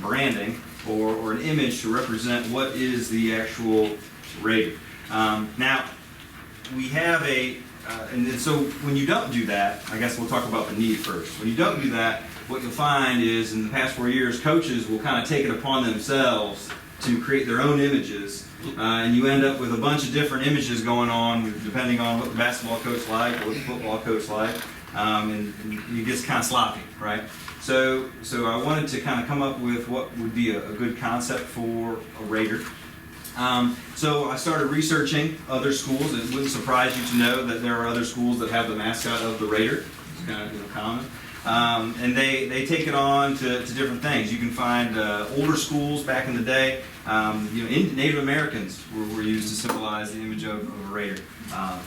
branding or an image to represent what is the actual Raider. Now, we have and so when you don't do that, I guess we'll talk about the need first. When you don't do that, what you'll find is in the past 4 years, coaches will kind of take it upon themselves to create their own images, and you end up with a bunch of different images going on depending on what the basketball coach liked or what the football coach liked, and it gets kind of sloppy, right? So I wanted to kind of come up with what would be a good concept for a Raider. So I started researching other schools. It wouldn't surprise you to know that there are other schools that have the mascot of the Raider. It's kind of common. And they take it on to different things. You can find older schools back in the day. Native Americans were used to symbolize the image of a Raider.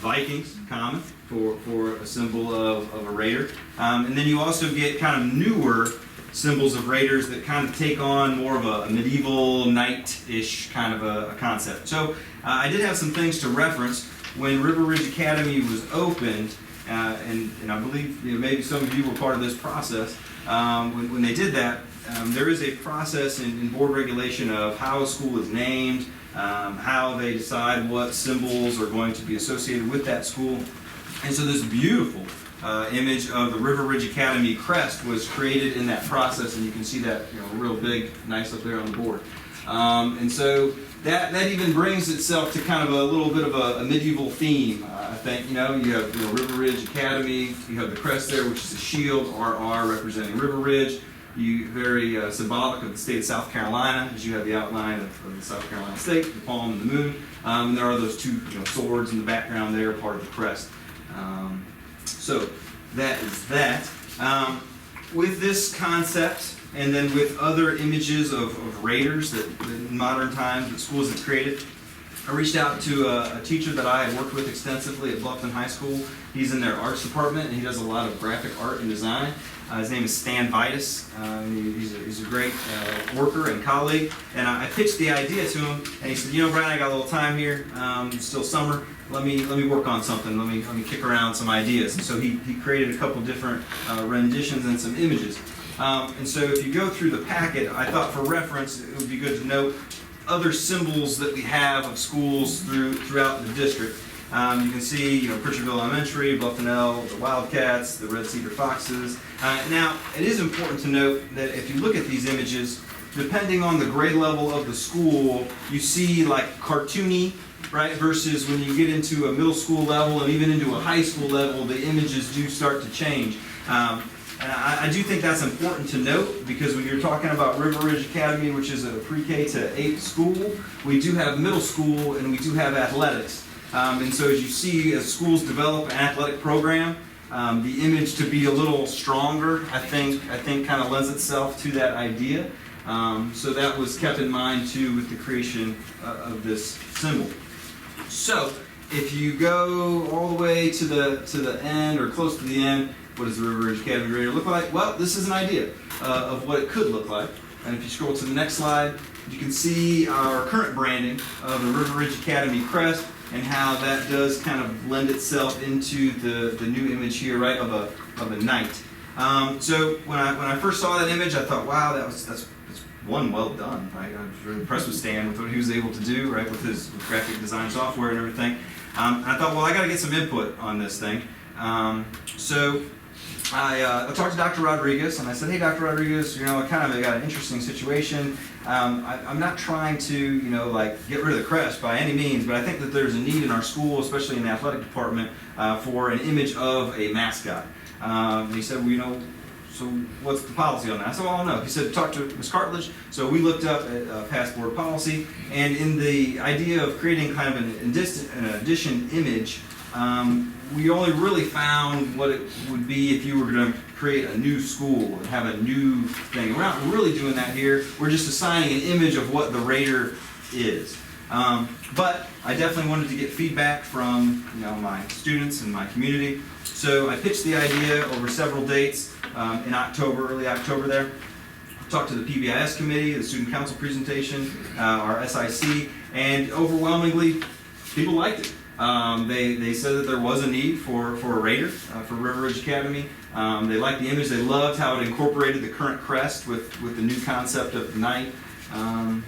Vikings, common for a symbol of a Raider. And then you also get kind of newer symbols of Raiders that kind of take on more of a medieval knight-ish kind of a concept. So I did have some things to reference. When River Ridge Academy was opened, and I believe maybe some of you were part of this process, when they did that, there is a process in board regulation of how a school is named, how they decide what symbols are going to be associated with that school. And so this beautiful image of the River Ridge Academy crest was created in that process, and you can see that real big, nice up there on the board. And so that even brings itself to kind of a little bit of a medieval theme. I think you have River Ridge Academy. You have the crest there, which is a shield, RR representing River Ridge. very symbolic of the state of South Carolina, as you have the outline of the South Carolina state, the palm and the moon. And there are those two swords in the background there, part of the crest. So that is that. With this concept, and then with other images of raiders that in modern times that schools have created, I reached out to a teacher that I had worked with extensively at Bluffton High School. He's in their arts department, and he does a lot of graphic art and design. His name is Stan Vitus. He's a great worker and colleague. And I pitched the idea to him, and he said, Brian, I got a little time here. It's still summer. Let me work on something. Let me kick around some ideas. And so he created a couple different renditions and some images. And so if you go through the packet, I thought for reference it would be good to note other symbols that we have of schools throughout the district. You can see, Pritchardville Elementary, Bluffton L, the Wildcats, the Red Cedar Foxes. Now, it is important to note that if you look at these images, depending on the grade level of the school, you see like cartoony, right? Versus when you get into a middle school level and even into a high school level, the images do start to change. And I do think that's important to note, because when you're talking about River Ridge Academy, which is a pre-K to 8 school, we do have middle school and we do have athletics. And so as you see, as schools develop an athletic program, the image to be a little stronger, I think kind of lends itself to that idea. So that was kept in mind too with the creation of this symbol. So if you go all the way to the end or close to the end, what does the River Ridge Academy radar look like? Well, this is an idea of what it could look like. And if you scroll to the next slide, you can see our current branding of the River Ridge Academy crest and how that does kind of lend itself into the new image here, right, of a knight. So when I first saw that image, I thought, wow, that's one, well done. Right? I was really impressed with Stan with what he was able to do, right, with his graphic design software and everything. And I thought, well, I got to get some input on this thing. So I talked to Dr. Rodriguez, and I said, hey, Dr. Rodriguez, I got an interesting situation. I'm not trying to, get rid of the crest by any means, but I think that there's a need in our school, especially in the athletic department, for an image of a mascot. And he said, well, so what's the policy on that? I said, well, I don't know. He said, talk to Ms. Cartledge. So we looked up at past board policy, and in the idea of creating kind of an addition image, we only really found what it would be if you were going to create a new school and have a new thing. We're not really doing that here. We're just assigning an image of what the Raider is. But I definitely wanted to get feedback from my students and my community. So I pitched the idea over several dates in October, early October there. Talked to the PBIS committee, the student council presentation, our SIC, and overwhelmingly, people liked it. They said that there was a need for a Raider for River Ridge Academy. They liked the image. They loved how it incorporated the current crest with the new concept of the knight. And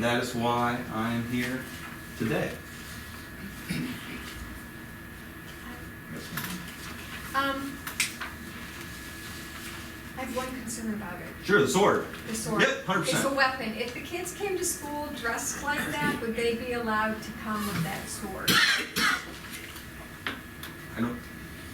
that is why I am here today. I have one concern about it. Sure, the sword. The sword. Yep, 100%. It's a weapon. If the kids came to school dressed like that, would they be allowed to come with that sword? I don't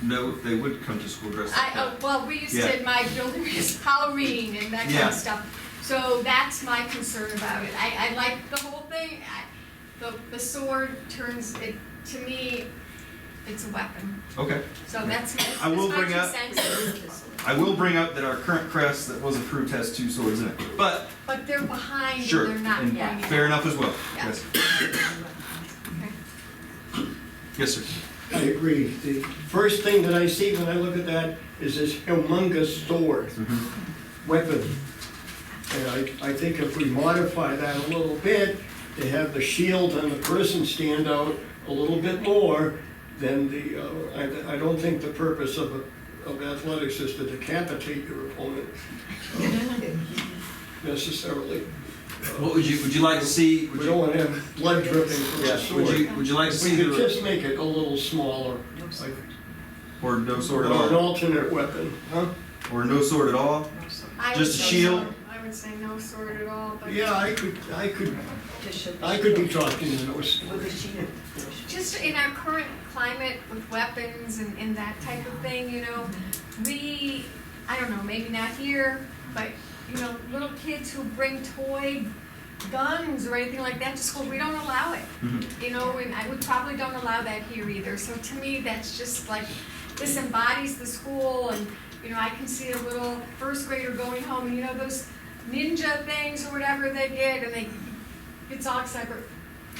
know if they would come to school dressed like that. Well, we used Yeah. to, my building is Halloween and that kind Yeah. of stuff. So that's my concern about it. I like the whole thing. The sword turns it, to me, it's a weapon. Okay. So that's my, I will that's my bring two up- cents. I will bring up that our current crest that was approved has 2 swords in it. But But they're behind sure, and they're not and pointing. fair enough as well. Yeah. Yes. Okay. Yes, sir. I agree. The first thing that I see when I look at that is this humongous sword weapon. And I think if we modify that a little bit, to have the shield and the person stand out a little bit more, then I don't think the purpose of athletics is to decapitate your opponent necessarily. What would you like to see? We don't want to have blood dripping from the sword. Would you like to If see we could the just make it a little smaller, like, or no sword at or an all, alternate weapon, huh? or no sword at all? I would Just a say shield? no. I would say no sword at all, but. Yeah, I could be talking to those. Just in our current climate with weapons and that type of thing, we I don't know, maybe not here, but, you know, little kids who bring toy guns or anything like that to school, we don't allow it. You know, and we probably don't allow that here either. So to me, that's just like, this embodies the school, and, you know, I can see a little first grader going home, and you know, those ninja things or whatever they get, and they get all excited.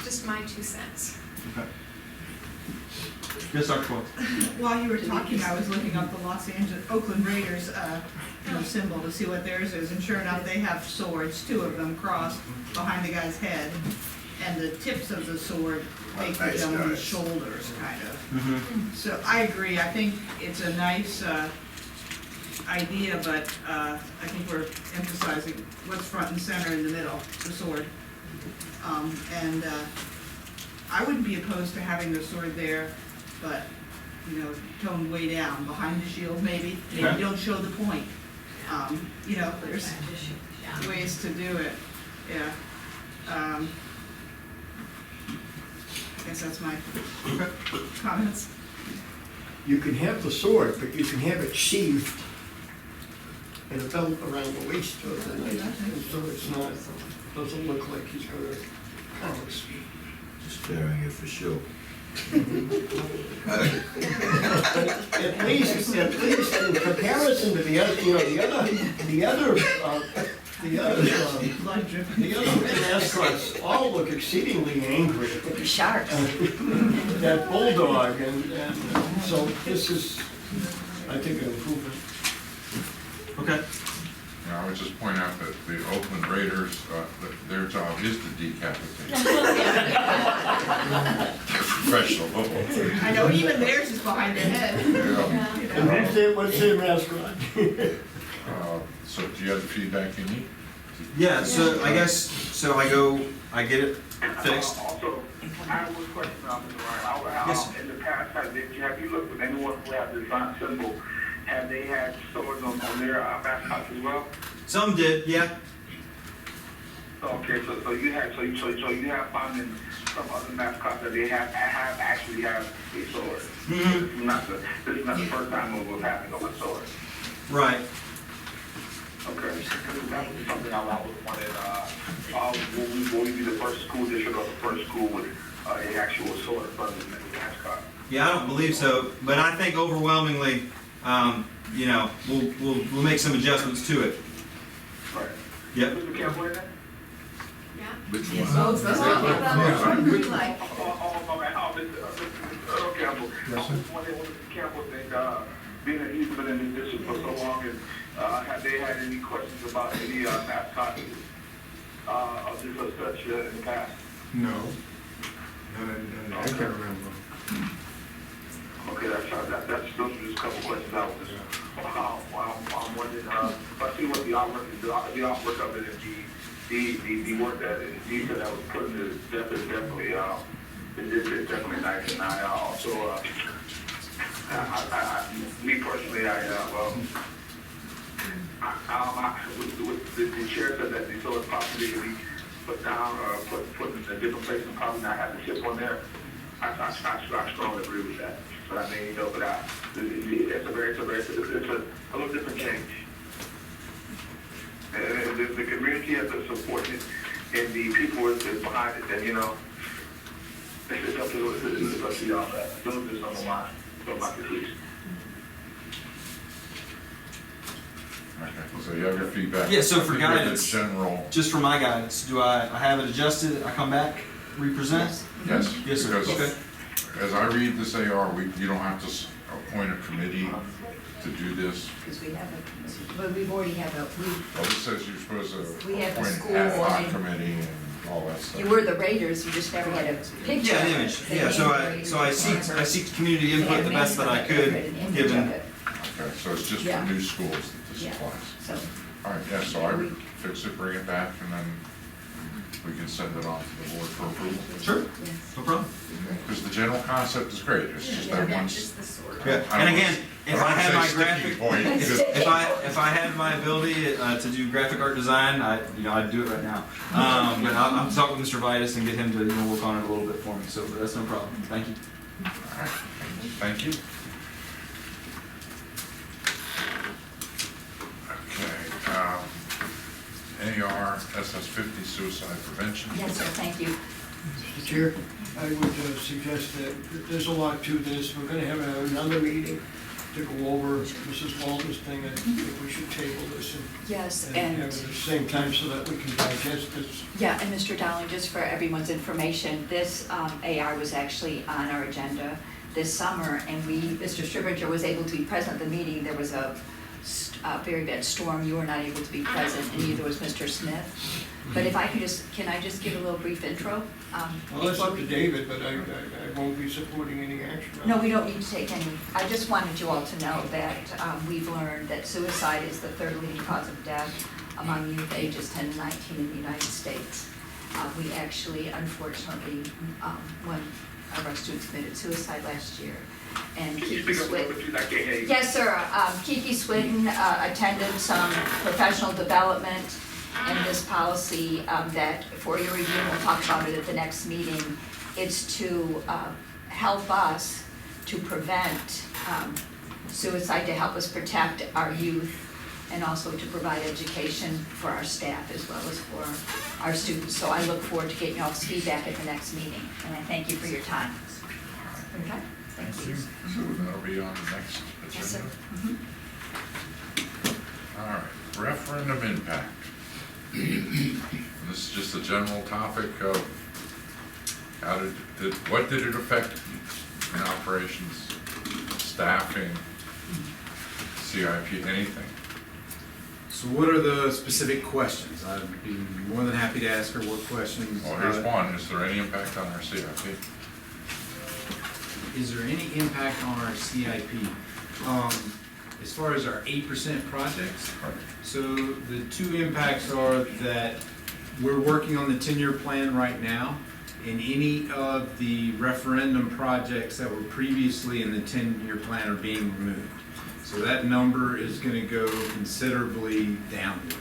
Just my 2 cents. Okay. Yes, Dr. Schwartz. While you were talking, I was looking up the Oakland Raiders, symbol to see what theirs is, and sure enough, they have swords, 2 of them crossed behind the guy's head, and the tips of the sword make the gentleman's shoulders, kind of. So I agree, I think it's a nice, idea, but, I think we're emphasizing what's front and center in the middle, the sword. I wouldn't be opposed to having the sword there, but, you know, toned way down, behind the shield maybe. Maybe Okay. don't show the point. You know, there's ways to do it, yeah. I guess that's my comments. You can have the sword, but you can have it sheathed in a belt around the waist, so it's not, doesn't look like he's gonna pounce. Just bearing it for show. At least in comparison to the other, you know, the other Blood dripping. mascots all look exceedingly angry. Sharks. That bulldog, and so this is, I think, an improvement. Okay. Yeah, I would just point out that the Oakland Raiders, their job is to decapitate. Professional football. I know, even theirs is behind their head. Yeah. And what's their mascot? So do you have the feedback you need? Yeah, so I guess, so I get it fixed. Also, I have one question, Mr. Ryan. Yes. In the past, have you looked with anyone who has the design symbol? Have they had swords on their mascots as well? Some did, yeah. Okay, so you have found in some other mascots that they actually have a sword. Mm-hmm. This is not the first time we've happened on a sword. Right. Okay, that was something I was wanted, will we be the first school district or the first school with an actual sword in front of the mascot? Yeah, I don't believe so, but I think overwhelmingly, you know, we'll make some adjustments to it. Right. Yep. Mr. Campbell, is that? Yeah. Which Yes. one? Oh, that's what we like. Earl Campbell. I was wondering what Mr. Campbell think, being that he's been in this district for so long, and have they had any questions about any mascots of this or such in the past? No. I can't remember. Okay, that's those are just a couple questions I was just, I'm wondering, I see what the artwork of it and the work that in detail that was put in is definitely, it's definitely nice, and I also, me personally, the chair said that the solar possibly could be put down or put in a different place and probably not have the ship on there. I strongly agree with that. But I mean, you know, it's a little different change. And the community has been supporting it, and the people is behind it, and you know, it's up to y'all. Those are just on the line. Don't like the piece. Okay, so you have your feedback. Yeah, so I for think we have the guidance- General, Just for my guidance, do I have it adjusted, I come back, represent? yes. Yes, sir. Because Okay. as I read this AR, you don't have to appoint a committee to do this. Because we have a, but we've already have a, Well, this says you're supposed to We have a appoint school an ad hoc and- committee and all that stuff. you were the Raiders, you just never had a picture. Yeah, of an it. image, They yeah, made so I seek community They input had the best that I mascot, could, an image given, of it. Okay, so it's just for Yeah. new schools that this Yeah. applies. So, All right, yeah, so I would fix it, bring it back, and then we can send it on to the board for approval. sure, yes. no problem. Because the general concept is great, it's just that Yeah, one. just the sword. Yeah, I and don't again, if I had my don't wanna say graphic, sticking point, 'cause- if I had my ability to do graphic art design, I'd do it right now. But I'm talking with Mr. Vitus and get him to work on it a little bit for me. So but that's no problem. Thank you. All right, thank you. AR SS50 suicide prevention. Yes, sir, thank you. Mr. Chair, I would suggest that there's a lot to this. We're gonna have another meeting to go over Mrs. Walter's thing. I think we should table this Yes, and have and, it at the same time so that we can digest this. yeah, and Mr. Dowling, just for everyone's information, this AR was actually on our agenda this summer, and Mr. Stribinger was able to be present at the meeting. There was a very bad storm. You were not able to be present, and neither was Mr. Smith. But if I could can I just give a little brief intro? Well, that's before up to we- David, but I won't be supporting any action on it. No, we don't need to take any. I just wanted you all to know that we've learned that suicide is the third leading cause of death among youth ages 10 to 19 in the United States. We actually, unfortunately, one of our students committed suicide last year. And Can you Kiki speak up a little Swit. bit, please? I can't hear you. Yes, sir. Kiki Switten attended some professional development in this policy that, for your review, we'll talk about it at the next meeting. It's to help us to prevent suicide, to help us protect our youth, and also to provide education for our staff as well as for our students. So I look forward to getting y'all's feedback at the next meeting, and I thank you for your time. Okay? Thank you. So that'll be on the next agenda. Yes, sir. All right, referendum impact. This is just a general topic of what did it affect in operations, staffing, CIP, anything? So what are the specific questions? I'd be more than happy to ask her what questions. Well, here's one, is there any impact on our CIP? Is there any impact on our CIP? As far as our 8% projects, so the two impacts are that we're working on the 10-year plan right now, and any of the referendum projects that were previously in the 10-year plan are being removed. So that number is going to go considerably downward.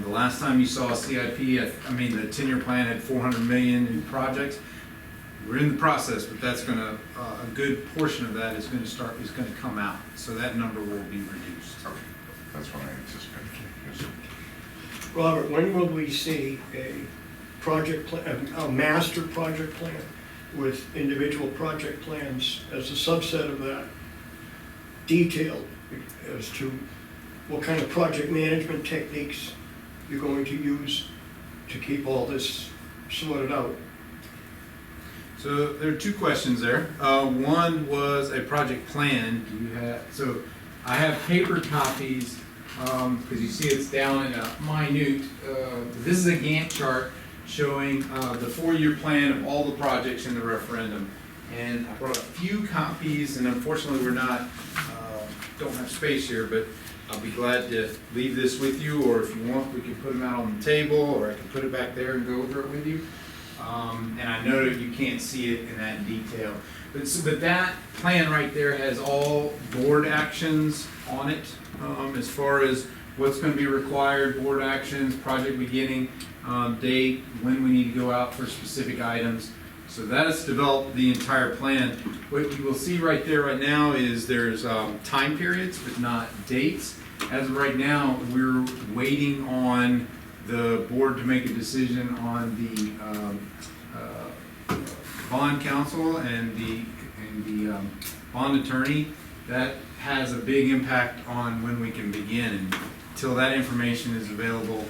The last time you saw a CIP, the 10-year plan had 400 million in projects. We're in the process, but that's going to, a good portion of that is going to come out. So that number will be reduced. Okay, that's what I anticipated. Yes. Robert, when will we see a project plan, a master project plan with individual project plans as a subset of that, detailed as to what kind of project management techniques you're going to use to keep all this sorted out? So there are two questions there. One was a project plan. Do you have? So I have paper copies because you see it's down in a minute. This is a Gantt chart showing the 4-year plan of all the projects in the referendum. And I brought a few copies, and unfortunately we're not don't have space here, but I'll be glad to leave this with you, or if you want, we can put them out on the table, or I can put it back there and go over it with you. And I know that you can't see it in that detail. But that plan right there has all board actions on it, as far as what's going to be required, board actions, project beginning, date, when we need to go out for specific items. So that has developed the entire plan. What you will see right there right now is there's time periods, but not dates. As of right now, we're waiting on the board to make a decision on the bond counsel and the bond attorney. That has a big impact on when we can begin. And until that information is available,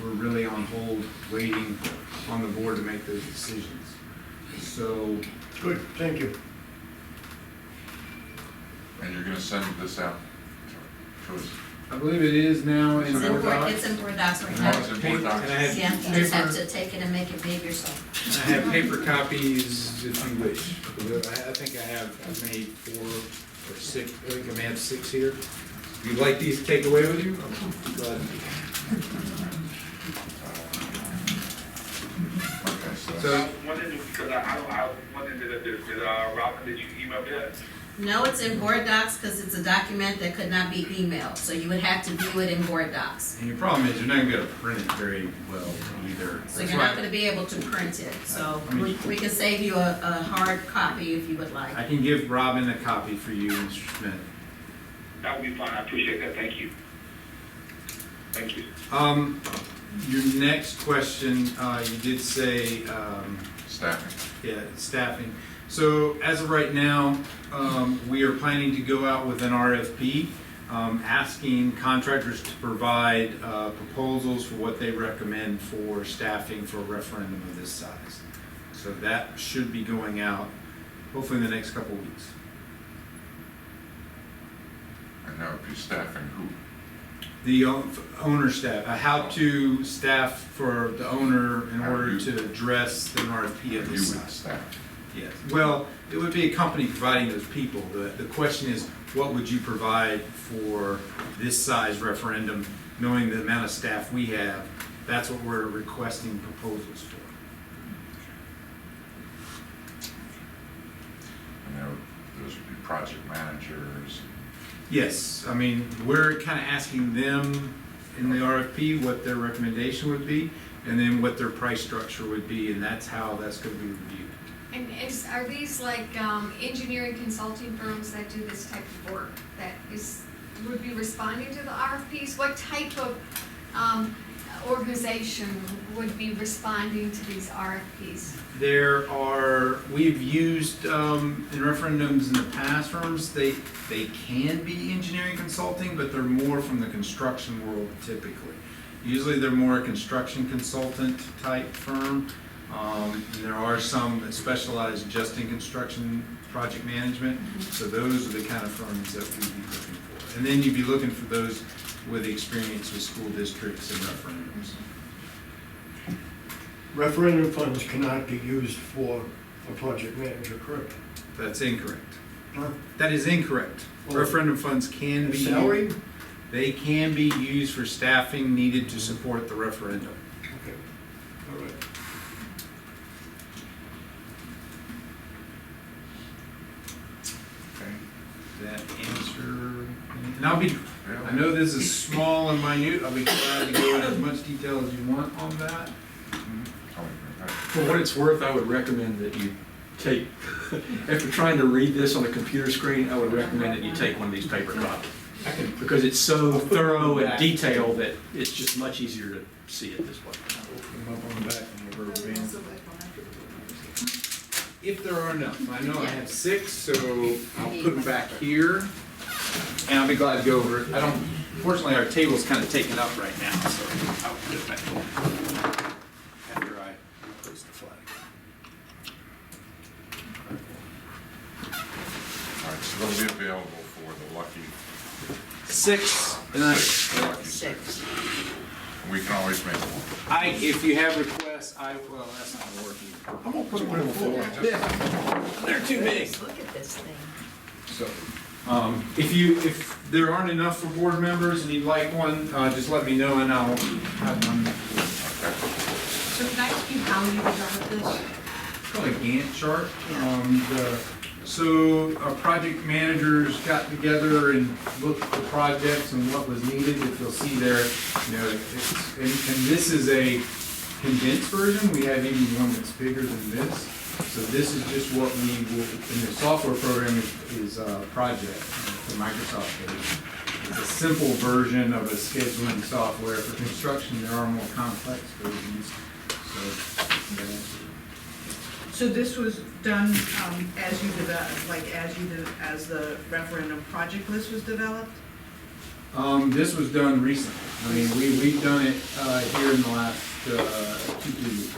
we're really on hold, waiting on the board to make those decisions. So, Good, thank you. And you're gonna send this out to us? I believe it is now in It's in board docs. It's in Board Docs right No, now. it's in board docs. And I have Yeah, you just have paper, to take it and make it big yourself. I have paper copies if you wish. I think I made 4 or 6, I think I may have 6 here. If you'd like these to take away with you, I'm glad. Okay, so So- that's, One thing, because I was wondering, did Robin, did you email me that? No, it's in Board Docs because it's a document that could not be emailed, so you would have to view it in Board Docs. And your problem is you're not gonna be able to print it very well either. So That's you're not why gonna be able to print it, so I mean- we can save you a hard copy if you would like. I can give Robin a copy for you, Mr. Smith. That would be fine, I appreciate that, thank you. Thank you. Your next question, you did say, Staffing. yeah, staffing. So as of right now, we are planning to go out with an RFP, asking contractors to provide proposals for what they recommend for staffing for a referendum of this size. So that should be going out hopefully in the next couple weeks. And that would be staffing who? The owner staff, how to staff for the owner in How order you- to address an RFP of You this would size. staff. Yes, well, it would be a company providing those people. The question is, what would you provide for this size referendum, knowing the amount of staff we have? That's what we're requesting proposals for. And those would be project managers. Yes, I mean, we're kind of asking them in the RFP what their recommendation would be, and then what their price structure would be, and that's how that's going to be reviewed. And are these like engineering consulting firms that do this type of work that would be responding to the RFPs? What type of organization would be responding to these RFPs? We've used in referendums in the past firms, they can be engineering consulting, but they're more from the construction world typically. Usually they're more a construction consultant type firm. And there are some that specialize just in construction project management. So those are the kind of firms that we'd be looking for. And then you'd be looking for those with experience with school districts and referendums. Referendum funds cannot be used for a project manager, correct? That's incorrect. Huh? That is incorrect. Oh. Referendum funds can be Salary? They can be used for staffing needed to support the referendum. Okay, all right. Okay. That answer, and I know this is small and minute, I'll be glad to go into as much detail as you want on that. For what it's worth, I would recommend that you take, after trying to read this on a computer screen, I would recommend that you take one of these paper copies. Because it's so thorough and detailed that it's just much easier to see it this way. Put them up on the back on the rubber band. If there are enough, I know I have 6, so I'll put them back here, and I'll be glad to go over it. Fortunately, our table's kind of taken up right now, so I'll put it back after I post the flag. All right, so they'll be available for the lucky 6, and I, the lucky 6. And we can always make one. if you have requests, well, that's not working. I'm gonna put them on the floor. Yeah, they're too big. Look at this thing. So, if there aren't enough for board members and you'd like one, just let me know and I'll have one. So can I ask you how you developed this? It's called a Gantt chart. So our project managers got together and looked at the projects and what was needed. If you'll see there, and this is a condensed version. We have even one that's bigger than this. So this is just what we will, in the software program is a project, the Microsoft page. It's a simple version of a scheduling software. For construction, there are more complex versions. So this was done as you developed, as the referendum project list was developed? This was done recently. I mean, we've done it here in the last 2 weeks.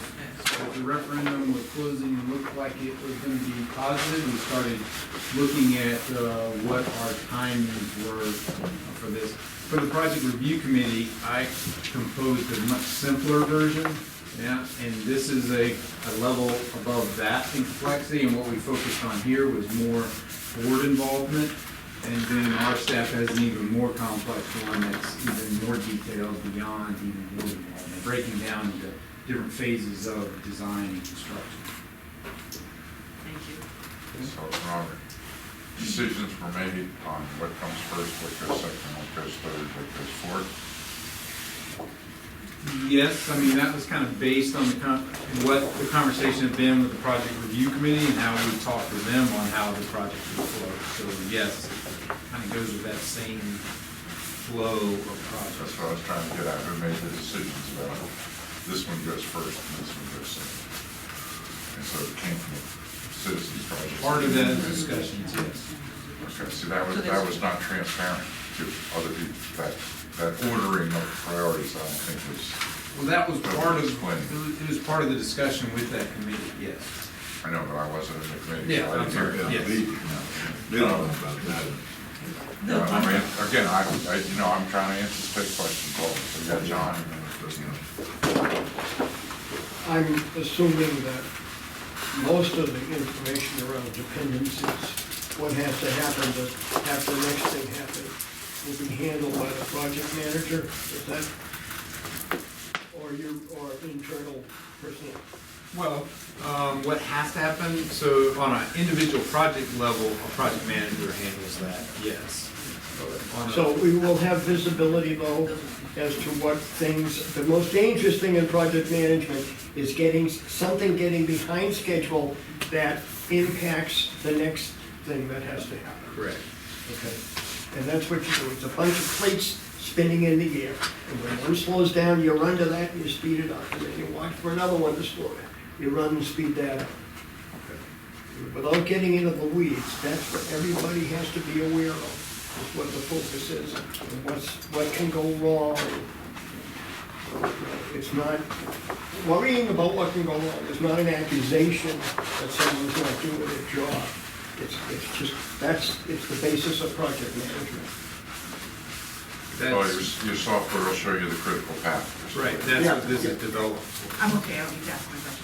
So the referendum was closing and looked like it was going to be positive. We started looking at what our timings were for this. For the project review committee, I composed a much simpler version. Yeah, and this is a level above that in complexity, and what we focused on here was more board involvement. And then our staff has an even more complex one that's even more detailed beyond even board involvement, breaking down into different phases of design and construction. Thank you. So, Robert, decisions were made on what comes first, what goes second, what goes third, what goes fourth. Yes, I mean, that was kind of based on what the conversation had been with the project review committee and how we talked to them on how the project would flow. So yes, it kind of goes with that same flow of projects. That's what I was trying to get at, who made the decisions about it. This one goes first and this one goes second. And so it came from the citizens project. Part of that discussion, yes. Okay, see, that was not transparent to other people, that ordering of priorities, I don't think was, Well, that was part of, Explain. it was part of the discussion with that committee, yes. I know, but I wasn't in the committee. Yeah, so I I'm didn't hear sorry, it. yes. They don't know about that. No, I mean, again, I'm trying to anticipate questions, always. So, yeah, John. I'm assuming that most of the information around dependencies, what has to happen to have the next thing happen, will be handled by the project manager, is that, or internal personnel? Well, what has to happen, so on an individual project level, a project manager handles that, yes. On a- So we will have visibility though as to what things, the most dangerous thing in project management is getting behind schedule that impacts the next thing that has to happen. Correct. Okay, and that's what you do, it's a bunch of plates spinning in the air. And when one slows down, you run to that and you speed it up, and then you watch for another one to slow down. You run and speed that up. Without getting into the weeds, that's what everybody has to be aware of, is what the focus is, and what can go wrong. It's not, worrying about what can go wrong is not an accusation that someone's not doing their job. It's just, it's the basis of project management. Oh, That's, your software will show you the critical path. right, that's what this is developed for. I'm okay, I'll need to ask my question.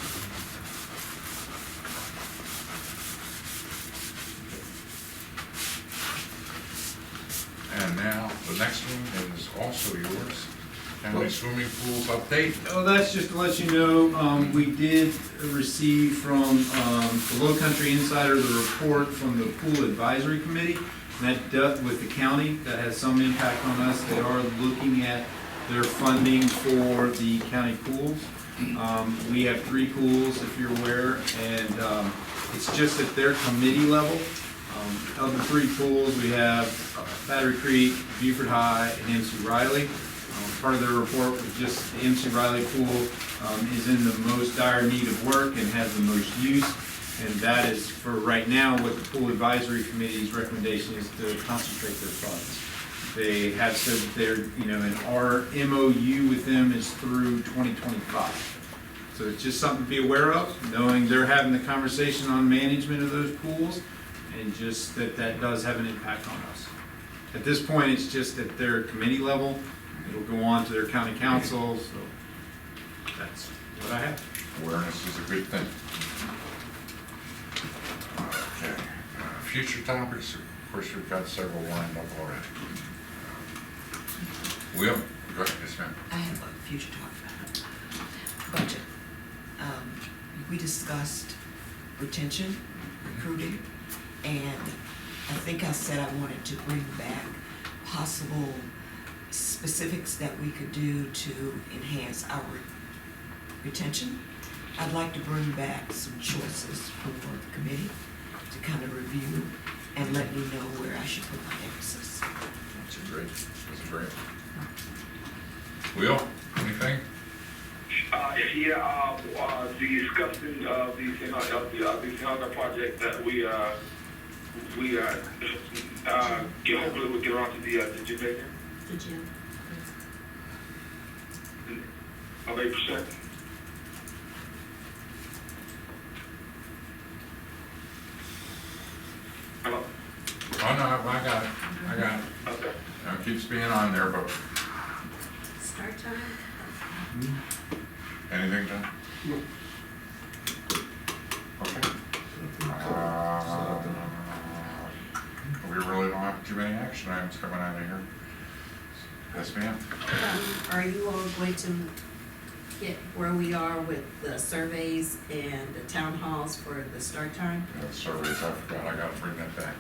And now, the next one is also yours. County swimming pools update. Oh, that's just to let you know, we did receive from the Low Country Insider the report from the Pool Advisory Committee. And that does, with the county, that has some impact on us. They are looking at their funding for the county pools. We have 3 pools, if you're aware, and it's just at their committee level. Of the 3 pools, we have Battery Creek, Beaufort High, and MC Riley. Part of their report was just the MC Riley pool is in the most dire need of work and has the most use. And that is, for right now, what the Pool Advisory Committee's recommendation is to concentrate their funds. They have said that they're, and our MOU with them is through 2025. So it's just something to be aware of, knowing they're having the conversation on management of those pools, and just that does have an impact on us. At this point, it's just at their committee level. It'll go on to their county council, so that's what I have. Awareness is a good thing. Okay, future topics, of course, we've got several lined up already. Will, go ahead, yes, ma'am. I have a future talk about budget. We discussed retention, recruiting, and I think I said I wanted to bring back possible specifics that we could do to enhance our retention. I'd like to bring back some choices for the committee to kind of review and let me know where I should put my emphasis. That's great, that's great. Will, anything? The discussing of the other project that we hopefully we'll get on to the gymnasium The gym. of 8%. Hello? Oh, no, I got it, Okay. Now, it keeps being on there, but Start time? anything, John? No. Okay. We really don't have too many action items coming out of here. Yes, ma'am? Are you all going to get where we are with the surveys and the town halls for the start time? Yeah, the surveys, I forgot, I gotta bring that back.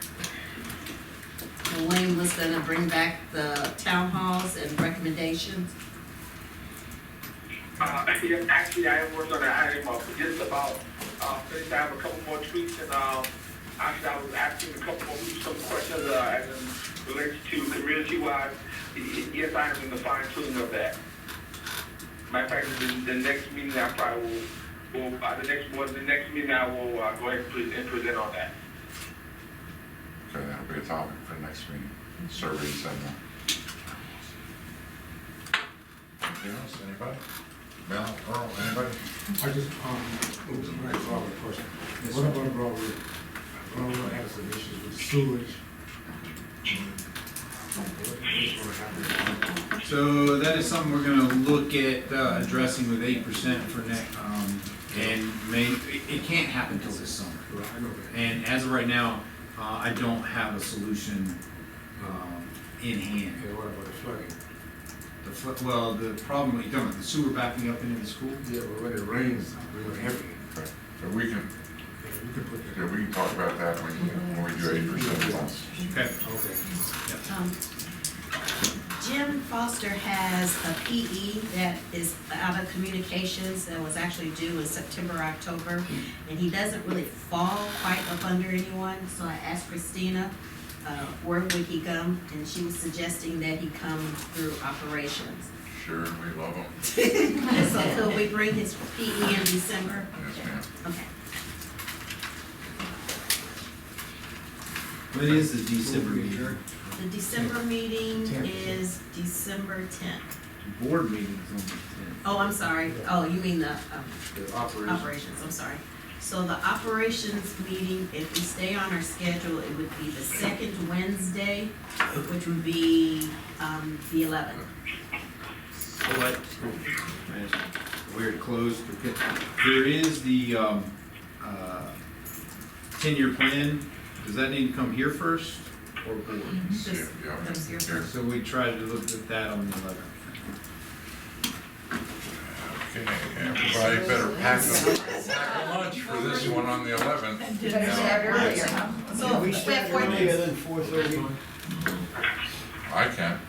And Wayne was gonna bring back the town halls and recommendations. Actually, I am working on that item just about finished. I have a couple more tweaks, and actually, I was asking a couple more some questions as in relates to community-wide yes, I am in the fine tuning of that. Matter of fact, the next meeting I probably will, the next meeting I will, go ahead and present on that. Okay, that'll be a topic for next meeting, surveys and, anything else, anybody? Mel, Earl, anybody? I just, oops, I'm gonna call a question. What about Robert? Robert has some issues with sewage. What's gonna happen? So that is something we're gonna look at addressing with 8% for next, and it can't happen till this summer. Right, I know that. And as of right now, I don't have a solution in hand. And what about the flooding? Well, the problem, you're talking about the sewer backing up into the school? Yeah, but when it rains real heavy, Okay, so we can, yeah, we can put that. yeah, we can talk about that when we do 8% funds. Okay. Okay. Jim Foster has a PE that is out of communications that was actually due in September, October, and he doesn't really fall quite up under anyone, so I asked Christina, where would he come, and she was suggesting that he come through operations. Sure, we love them. So could we bring his PE in December? Yes, ma'am. Okay. What is the December meeting? The December meeting is December 10th. Board meeting's on the 10th. Oh, I'm sorry. Oh, you mean the The operation. operations, I'm sorry. So the operations meeting, if we stay on our schedule, it would be the second Wednesday, which would be the 11th. What? Weird closed. Okay. There is the 10-year plan. Does that need to come here first or board? Just Yeah, comes here yeah. first. So we tried to look at that on the 11th. Okay, everybody better pack a lunch for this one on the 11th. Better start earlier, huh? So We we start have 4 earlier minutes. than 4:30. I can.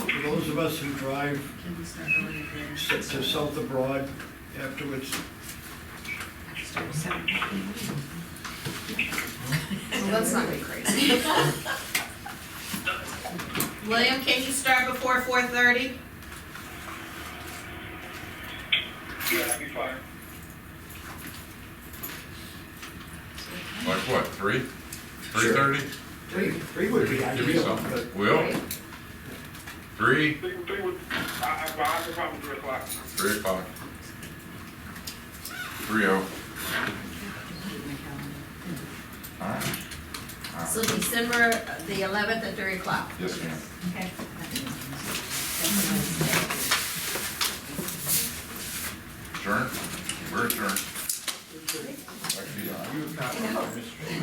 For those of us who drive Can we start earlier than? to South Abroad afterwards, Well, let's not get crazy. William, can you start before 4:30? Yeah, that'd be fine. Like what, 3? 3:30? three would be Give me ideal. something. Will? 3? Three would, I have a problem with 3 o'clock. 3 o'clock. 3:0. All right. So December the 11th at 3 o'clock. Yes, ma'am. Okay. Adjourn? We're adjourned. Actually,